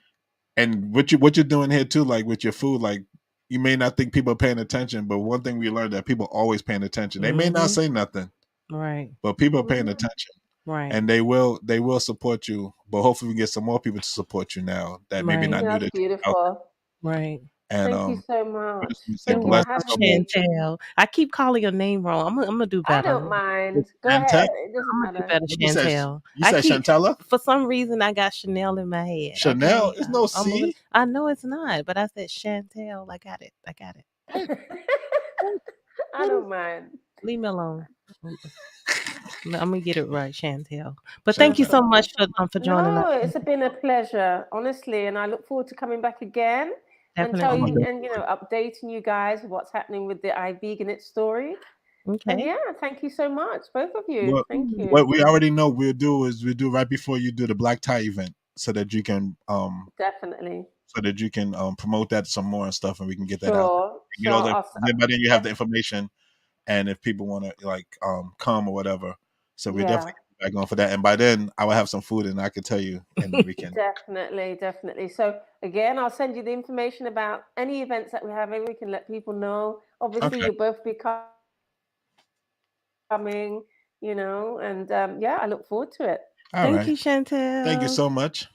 and what you're doing here too, like with your food, like you may not think people are paying attention, but one thing we learned, that people are always paying attention. They may not Mm-hmm. say nothing, Right. but people are paying Mhm. attention, Right. and they will support you. But hopefully we get some more people to support you now that maybe Right. not knew That's that you were out beautiful. Right. there. And Thank you so we much. just want to say You're Thank you for bless welcome, so having much. me. Chantel. I keep calling your name wrong. I'm gonna do I better. don't mind. Go Chantel, ahead. It doesn't I'm gonna do matter. better, what you said? Chantel. You I said keep Chantella? for some reason I got Chanel in my head. Chanel Okay, is no C. I know it's not, but I said Chantel. I got it. I got it. What, I what is don't mind. Leave me alone. I'm gonna get it right, Chantel. But thank you Chantel? so Sure. much for joining us. No, it's been a pleasure, honestly, and I look forward to coming back again and Oh tell my Definitely. you, God. and updating you guys what's happening with the IVeganIT story. And Okay. yeah, thank you so much, both of you. What Thank Mm, you. what we already know we'll do is we'll do right before you do the black tie event, so that you can Definitely. promote that some more and stuff, and we can get that out there. Sure. Get all the, then by then you have Def- the information, and if people want to like come or whatever, so we yeah, definitely back on for that. And by then I will have some food, and I can tell you, and then we can. definitely, definitely. So again, I'll send you the information about any events that we're having. We can let people know. Obviously, Okay. you'll both be coming, and yeah, I look forward to it. All Thank right. you, Thank you Chantel. so much.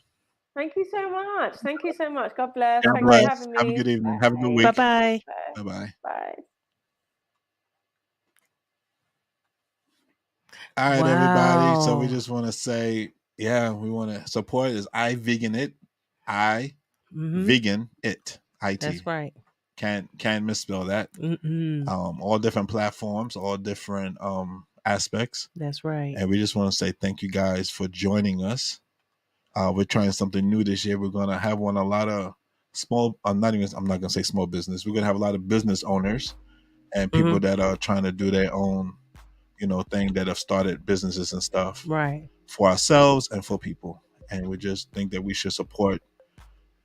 Thank you so much. Thank you so much. God bless. God Thanks for Bye. bless. having Have a good me. evening. Have a good Bye. Bye week. bye. Bye. Bye bye. Bye. All right, everybody. So we Wow. just want to say, yeah, we want to support is IVeganIT. I Mm-hmm. vegan it. That's IT. right. Can't misspell that. Mm-mm. All different platforms, all different aspects. That's right. And we just want to say thank you guys for joining us. We're trying something new this year. We're gonna have a lot of small, I'm not gonna say small business. We're gonna have a lot of business owners and people Mm-hmm. that are trying to do their own, thing, that have started businesses and stuff Right. for ourselves and for people. And we just think that we should support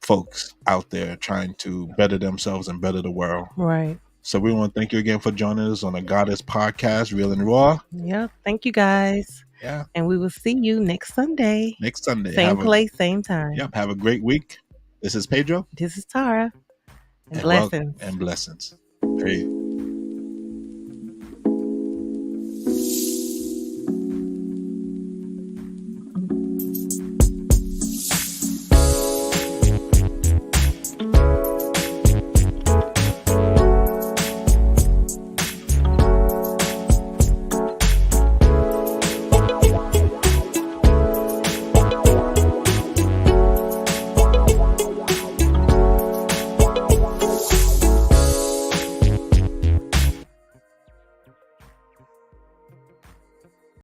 folks out there trying to better themselves and better the world. Right. So we want to thank you again for joining us on the Goddess Podcast, Real and Raw. Yeah. Thank you guys. Yeah. And we will see you next Sunday. Next Sunday. Same place, same time. Have a great week. This is Pedro. This is Tara. And And welcome blessings. and blessings. Peace.